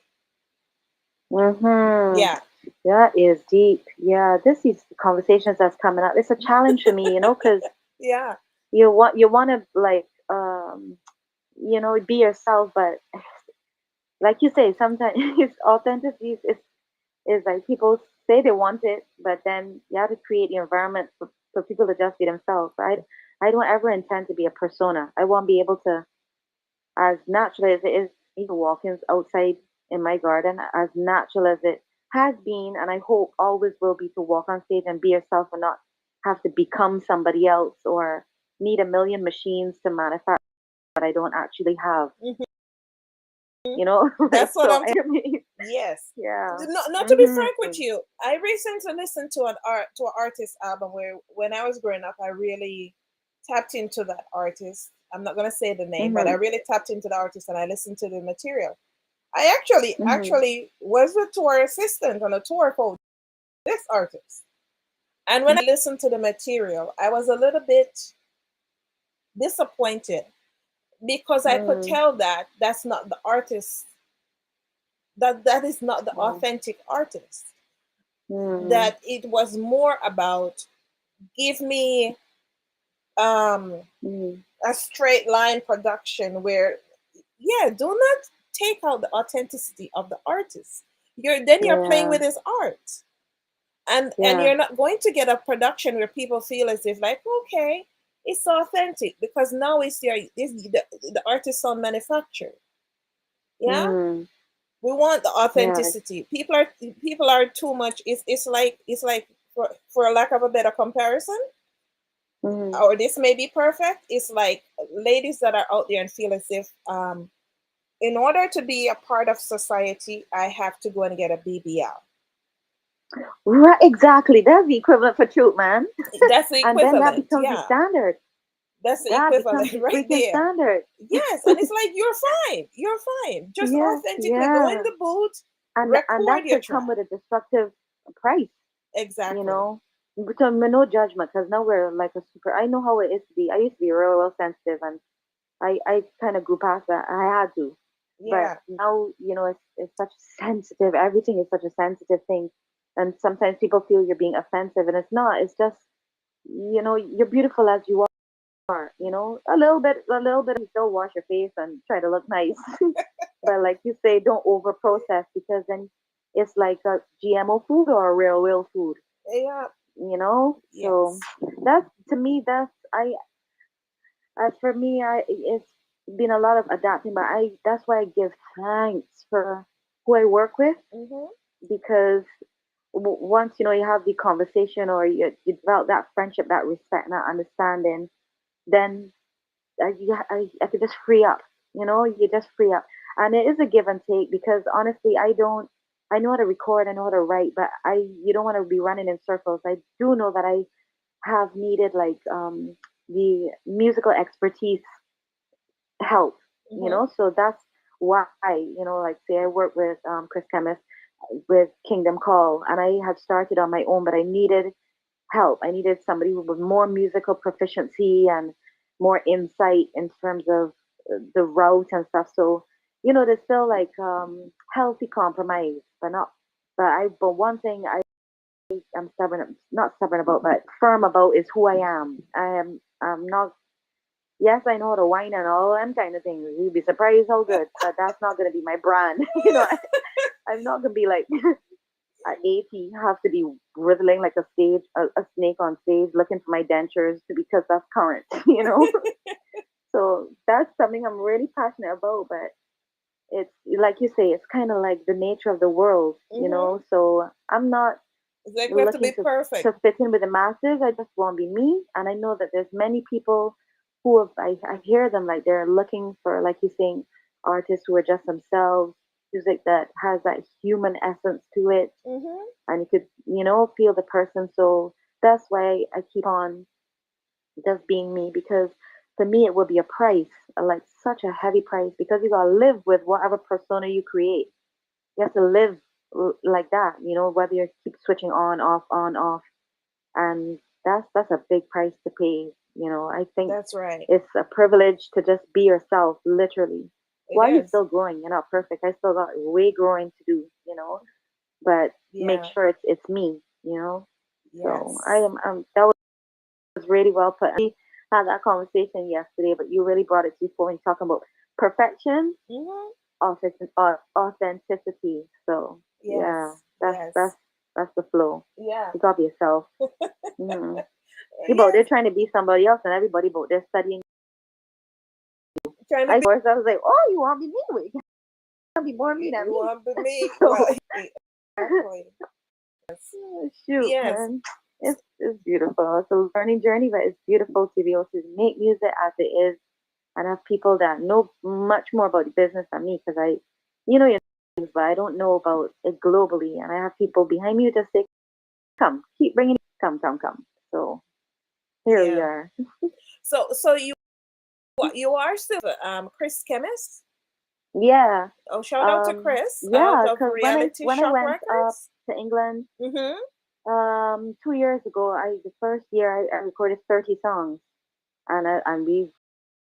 Mm-hmm. Yeah. That is deep. Yeah, this is conversations that's coming up. It's a challenge for me, because Yeah. you want to like be yourself, but like you say, sometimes it's authenticity is like people say they want it, but then you have to create the environment for people to just be themselves. I don't ever intend to be a persona. I want to be able to, as natural as it is, even walking outside in my garden, as natural as it has been, and I hope always will be, to walk on stage and be yourself and not have to become somebody else or need a million machines to manufacture what I don't actually have. Mhm. That's what So I'm. I mean, Yes. yeah. Not to be Hmm. frank with you, I recently listened to an artist album where when I was growing up, I really tapped into that artist. I'm not gonna say the name, but I Hmm. really tapped into the artist and I listened to the material. I actually Hmm. actually was the tour assistant on a tour for this artist. And when I listened to the material, I was a little bit disappointed because I could Hmm. tell that that's not the artist, that is not the Hmm. authentic artist. Hmm. That it was more about give me um Hmm. a straight line production where, yeah, do not take out the authenticity of the artist. You're playing Yeah. with his art. And Yeah. you're not going to get a production where people feel as if like, okay, it's authentic because now the artist sound manufactured. Yeah, Hmm. we want the Yeah. authenticity. People are too much. It's like for a lack of a better comparison, Hmm. or this may be perfect. It's like ladies that are out there and feel as if in order to be a part of society, I have to go and get a BBL. Right. Exactly. That's the equivalent for truth, man. That's the And then that equivalent. becomes the Yeah, standard. that's the That becomes equivalent the right freaking there. standard. Yes, and it's like you're fine. You're fine. Just Yeah. authentically go in Yeah. the booth, And record that your could come track. with a destructive price. you Exactly. know. So no judgment, because now we're like a super. I know how it is to be. I used to be real sensitive, and I kind of grew past that. I had to, but Yeah. now it's such sensitive. Everything is such a sensitive thing, and sometimes people feel you're being offensive, and it's not. It's just you're beautiful as you are. A little bit. You still wash your face and try to look nice, but like you say, don't over process, because then it's like a GMO food or a real food. Yeah. So Yes. that's, to me, that's I as for me, I it's been a lot of adapting, but I that's why I give thanks for who I work with, Mhm. because once you have the conversation, or you develop that friendship, that respect, and that understanding, then I could just free up. You just free up, and it is a give and take, because honestly, I know how to record, I know how to write, but you don't want to be running in circles. I do know that I have needed, like, the musical expertise help. Mhm. So that's why, like, say I work with Chris Chemist with Kingdom Call, and I had started on my own, but I needed help. I needed somebody with more musical proficiency and more insight in terms of the route and stuff. So there's still, like, healthy compromise, but one thing I'm stubborn, not stubborn about, but firm about, is who I am. I'm not. Yes, I know how to whine and all them kind of things. You'd be surprised how good, but that's not gonna be my brand. I'm not gonna be like at 80, have to be wriggling like a snake on stage, looking for my dentures, because that's current. So that's something I'm really passionate about. But it's like you say, it's kind of like the nature of the world. Mhm. So I'm not It's like we have to be looking perfect. to fit in with the masses. I just want to be me, and I know that there's many people who I hear them, like, they're looking for, like you're saying, artists who are just themselves, music that has that human essence to it, Mhm. and you could feel the person. So that's why I keep on just being me, because to me it would be a price, like such a heavy price, because you gotta live with whatever persona you create. you have to live like that, you know, whether you keep switching on, off, and that's a big price to pay. You know, I think That's right. it's a privilege to just be yourself, literally. It While you're is. still growing, you're not perfect. I still got way growing to do, you know, but make Yeah. sure it's me, you know. So I Yes. am that was really well put. We had that conversation yesterday, but you really brought it to the fore when talking about perfection, Hmm. authenticity. So yeah, Yes. Yes. that's the flow. Yeah. You gotta be yourself. Mm-hmm. People they're Yes. trying to be somebody else, and everybody about they're studying. Trying to I be. first I was like, oh, you want to be me? Wait, you want to be more me than You me? want to be me? Well, So exactly. Yes. shoot, Yes. man, it's beautiful. It's a learning journey, but it's beautiful to be able to make music as it is and have people that know much more about the business than me because you know, your things, but I don't know about it globally. And I have people behind me who just say, come, keep bringing it, come. So here we Yeah. are. So you are still Chris Chemist. Yeah. Oh, shout out to Chris out Yeah, of because Reality when I Shock went up Records. to England, Mm-hmm. 2 years ago, the first year I recorded 30 songs, and we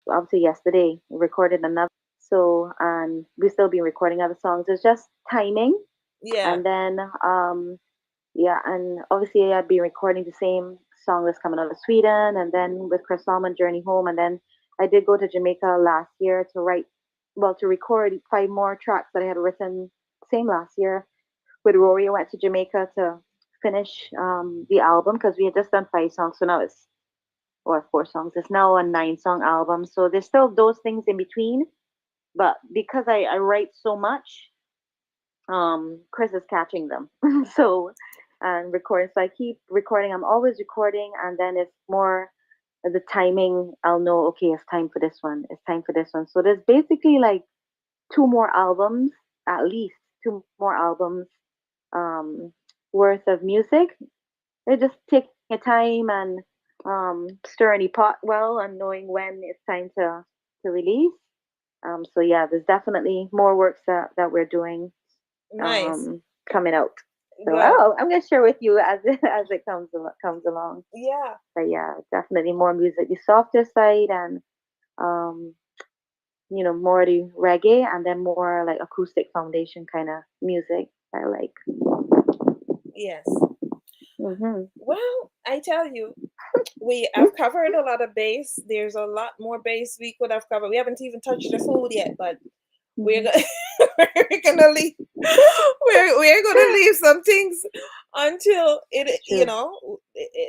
obviously yesterday recorded another. So and we still been recording other songs. It's just timing, Yeah. and then yeah, and obviously I'd be recording the same song that's coming out of Sweden, and then with Chris Salmon, Journey Home, and then I did go to Jamaica last year to to record 5 more tracks that I had written same last year with Rory. I went to Jamaica to finish the album because we had just done 5 songs, so now it's or 4 songs. It's now a 9 song album, so there's still those things in between. But because I write so much, Chris is catching them. So and recording. So I keep recording. I'm always recording, and then it's more the timing. I'll know. Okay, it's time for this one. It's time for this one. So there's basically like 2 more albums, at least 2 more albums um, worth of music. It just taking your time and stirring the pot well and knowing when it's time to release. So yeah, there's definitely more works that we're doing Nice. um, coming out. So Good. I'm gonna share with you as as it comes along. Yeah. But yeah, definitely more music, the softer side, and um, more the reggae, and then more like acoustic foundation kind of music I like. Yes. Hmm. Well, I tell you, we have covered a lot of base. There's a lot more base we could have covered. We haven't even touched the food yet, but we're Hmm. gonna we're gonna leave we're gonna leave some things until it True.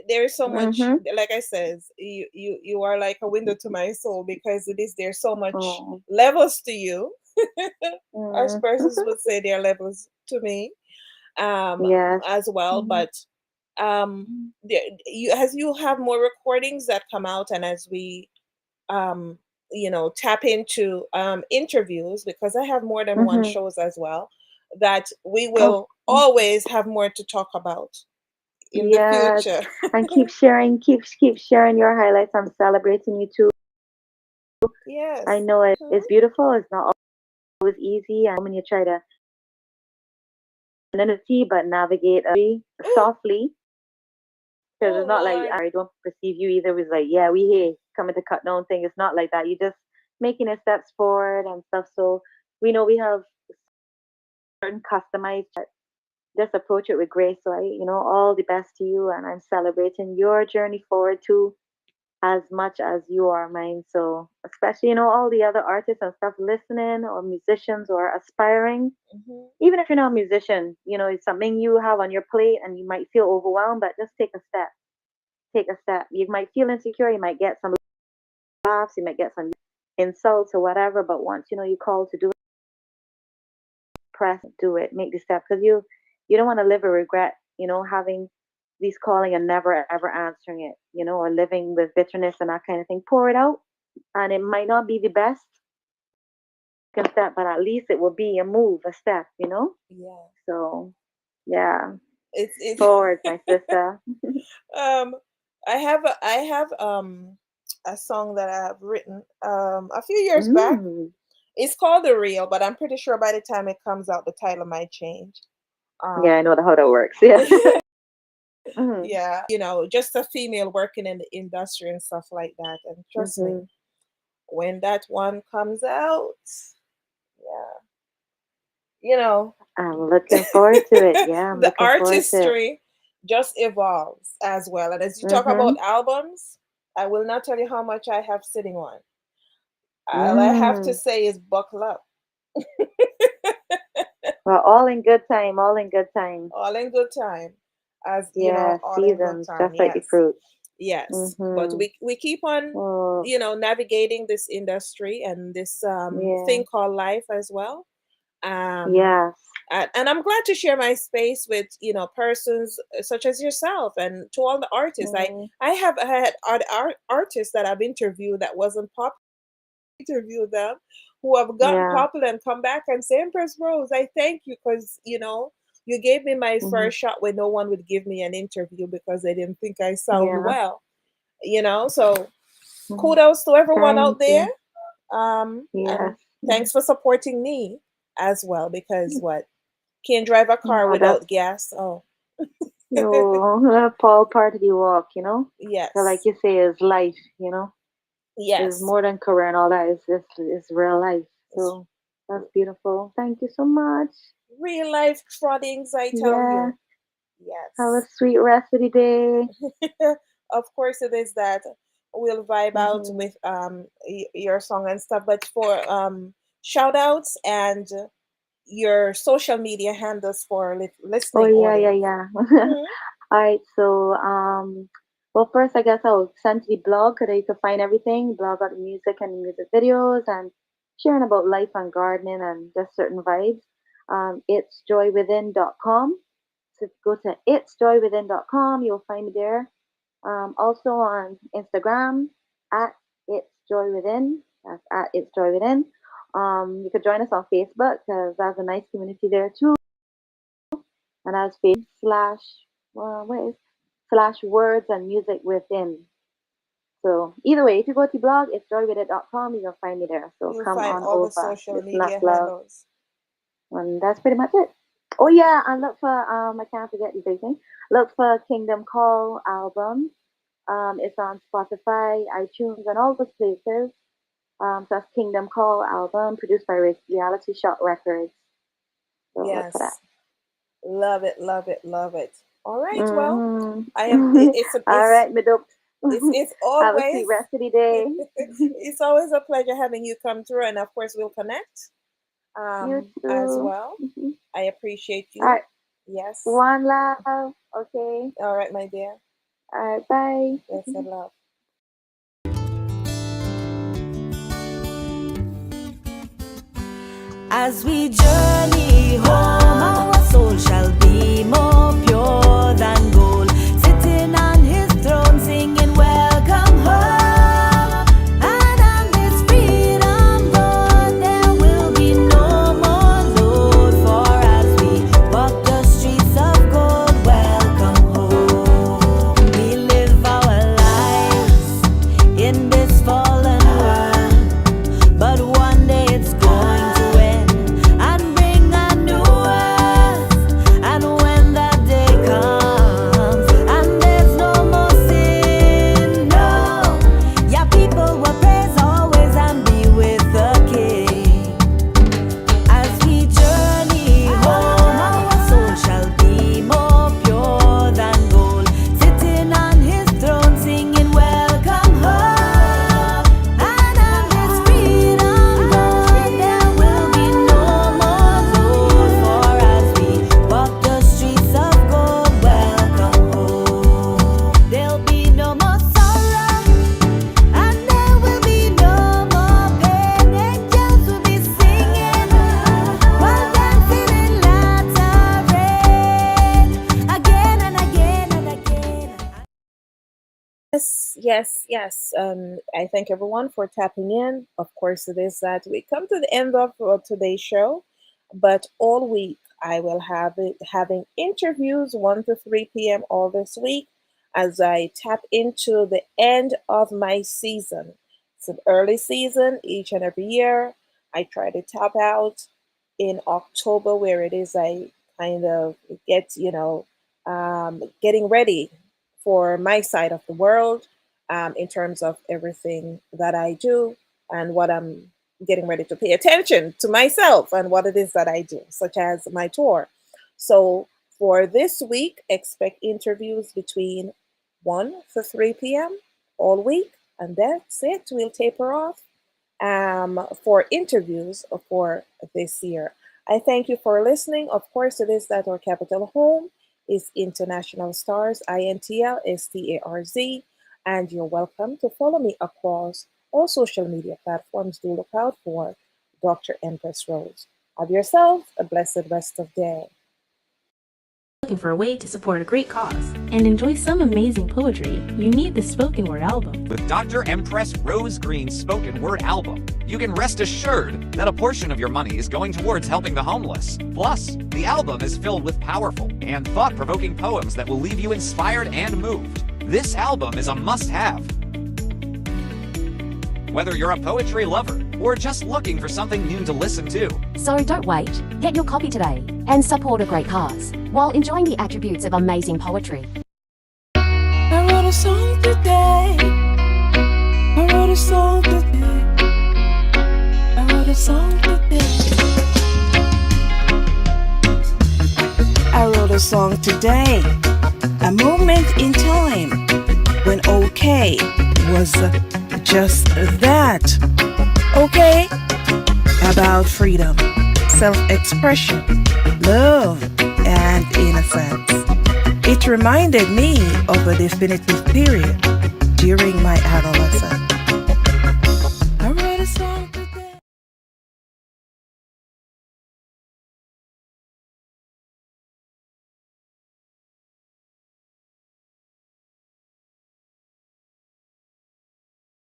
there's so much, Hmm. like I says, you are like a window to my soul because it is there's so much Oh. levels to you. As Mm. persons would say there are levels to me Yes. as well, Hmm. but as you have more recordings that come out and as we um, tap into interviews because I have more than one Hmm. shows as well, that we Oh. will always have more to talk about in the Yes. future. And keep sharing, keep sharing your highlights. I'm celebrating you too. I Yes. know Mhm. it's beautiful. It's not always easy, and when you try to see but navigate Ooh, softly, because oh it's not like Lord. I don't perceive you either. It's like, yeah, we here coming to cut down thing. It's not like that. You're just making a steps forward and stuff. So we know we have certain customized. Just approach it with grace. So all the best to you, and I'm celebrating your journey forward too, as much as you are mine. So especially, all the other artists and stuff listening, or musicians, or aspiring. Hmm. Even if you're not a musician, it's something you have on your plate and you might feel overwhelmed, but just take a step. Take a step. You might feel insecure, you might get some laughs, you might get some insults or whatever, but once you call to do it, press, do it, make the step, because you don't want to live a regret, having these calling and never ever answering it, or living with bitterness and that kind of thing. Pour it out, and it might not be the best step, but at least it will be a move, a step. Yeah. So yeah, It's forward, my sister. um I have a song that I have written a few years back. Mm. It's called The Real, but I'm pretty sure by the time it comes out, the title might change. Yeah, I know how that works. Yeah. Mhm. Yeah, just a female working in the industry and stuff like that. And trust me, Mhm. when that one comes out, yeah, you know, I'm looking forward to it. Yeah, I'm the looking forward to it. artistry just evolves as well. And as you talk about Mhm. albums, I will not tell you how much I have sitting on. All I have to Mm. say is buckle up. Well, all in good time. All in good time. All in good time. As Yeah, all in good seasons, time. just like the Yes. fruits. Yes. But Mhm. we keep on, Oh, navigating this industry and this yeah. thing called life as well. Um, Yes. and I'm glad to share my space with persons such as yourself, and to all the artists. Mm. I have had artists that I've interviewed that wasn't popular. Interview them who have gotten Yeah. popular and come back and say, Empress Rose, I thank you because you gave me my Mhm. first shot when no one would give me an interview because they didn't think I sound Yeah. well. So Mhm. kudos to everyone out Thank there. you. And Yes. Mhm. thanks for supporting me as well, because what, can't drive a car No, that's without gas. Oh, no, Paul part of the walk. So like yes, you say, is life. Is yes. more than career and all that. It's real life. It's So that's beautiful. Thank you so much. real life trottings, I tell Yeah. you. Have a Yes. sweet rest of the day. Of course, it is that we'll vibe out Hmm. with your song and stuff. But for shout outs and your social media handles for Oh listening yeah, yeah, audience. yeah. Hmm. All right. So well, first I guess I'll send to the blog so that you can find everything. Blog about the music and music videos and sharing about life and gardening and just certain vibes. It's joywithin.com. So if you go to itsjoywithin.com, you'll find me there. Also on Instagram at It's Joy Within. That's at It's Joy Within. You could join us on Facebook because there's a nice community there too. And as slash what is slash words and music within. So either way, if you go to blog, it's joywithin.com, you'll find me there. So You'll come find on all the over. social It's not media love. handles. And that's pretty much it. Oh yeah, and look for I can't forget the big thing. Look for Kingdom Call album. It's on Spotify, iTunes, and all those places. So that's Kingdom Call album, produced by Reality Shot Records. So look for that. Yes, love it, love it, love it. All right, well, I am. Mm-hmm. All right, my dope. It's Have a sweet always rest of the day. it's always a pleasure having you come through, and of course we'll connect You as too. well. Mhm. I appreciate All you. right, Yes. one love. Okay. All right, my dear. All right, bye. Yes, I love. As we journey home, our soul shall be more pure than gold. Sitting on his throne, singing, Welcome home. And on this freedom road, there will be no more load. For as we walk the streets of gold, welcome home. We live our lives in this fallen world, but one day it's going to end and bring a new earth. And when that day comes and there's no more sin, no, yeah, people will praise always and be with the King. As we journey home, our soul shall be more pure than gold. Sitting on his throne, singing, Welcome home. And on this freedom road, there will be no more road. For as we walk the streets of gold, welcome home. There'll be no more sorrow, and there will be no more pain. Angels will be singing while dancing in latter again and again and again. Yes, yes, yes. I thank everyone for tapping in. Of course, it is that we come to the end of today's show, but all week I will have it having interviews 1 to 3 p.m. all this week as I tap into the end of my season. It's an early season each and every year. I try to tap out in October, where it is I kind of get, getting ready for my side of the world, in terms of everything that I do and what I'm getting ready to pay attention to myself and what it is that I do, such as my tour. So for this week, expect interviews between 1 to 3 p.m. all week, and that's it. We'll taper off for interviews for this year. I thank you for listening. Of course, it is that our capital home is International Stars, INTLSTARZ, and you're welcome to follow me across all social media platforms. Do look out for Dr. Empress Rose. Have yourself a blessed rest of day. Looking for a way to support a great cause and enjoy some amazing poetry, you need the spoken word album. With Dr. Empress Rose Green's spoken word album, you can rest assured that a portion of your money is going towards helping the homeless. Plus, the album is filled with powerful and thought-provoking poems that will leave you inspired and moved. This album is a must-have. Whether you're a poetry lover or just looking for something new to listen to. So don't wait. Get your copy today and support a great cause while enjoying the attributes of amazing poetry. I wrote a song today. I wrote a song today. I wrote a song today. I wrote a song today. A moment in time when okay was just that. Okay? About freedom, self-expression, love, and innocence. It reminded me of a definitive period during my adolescence.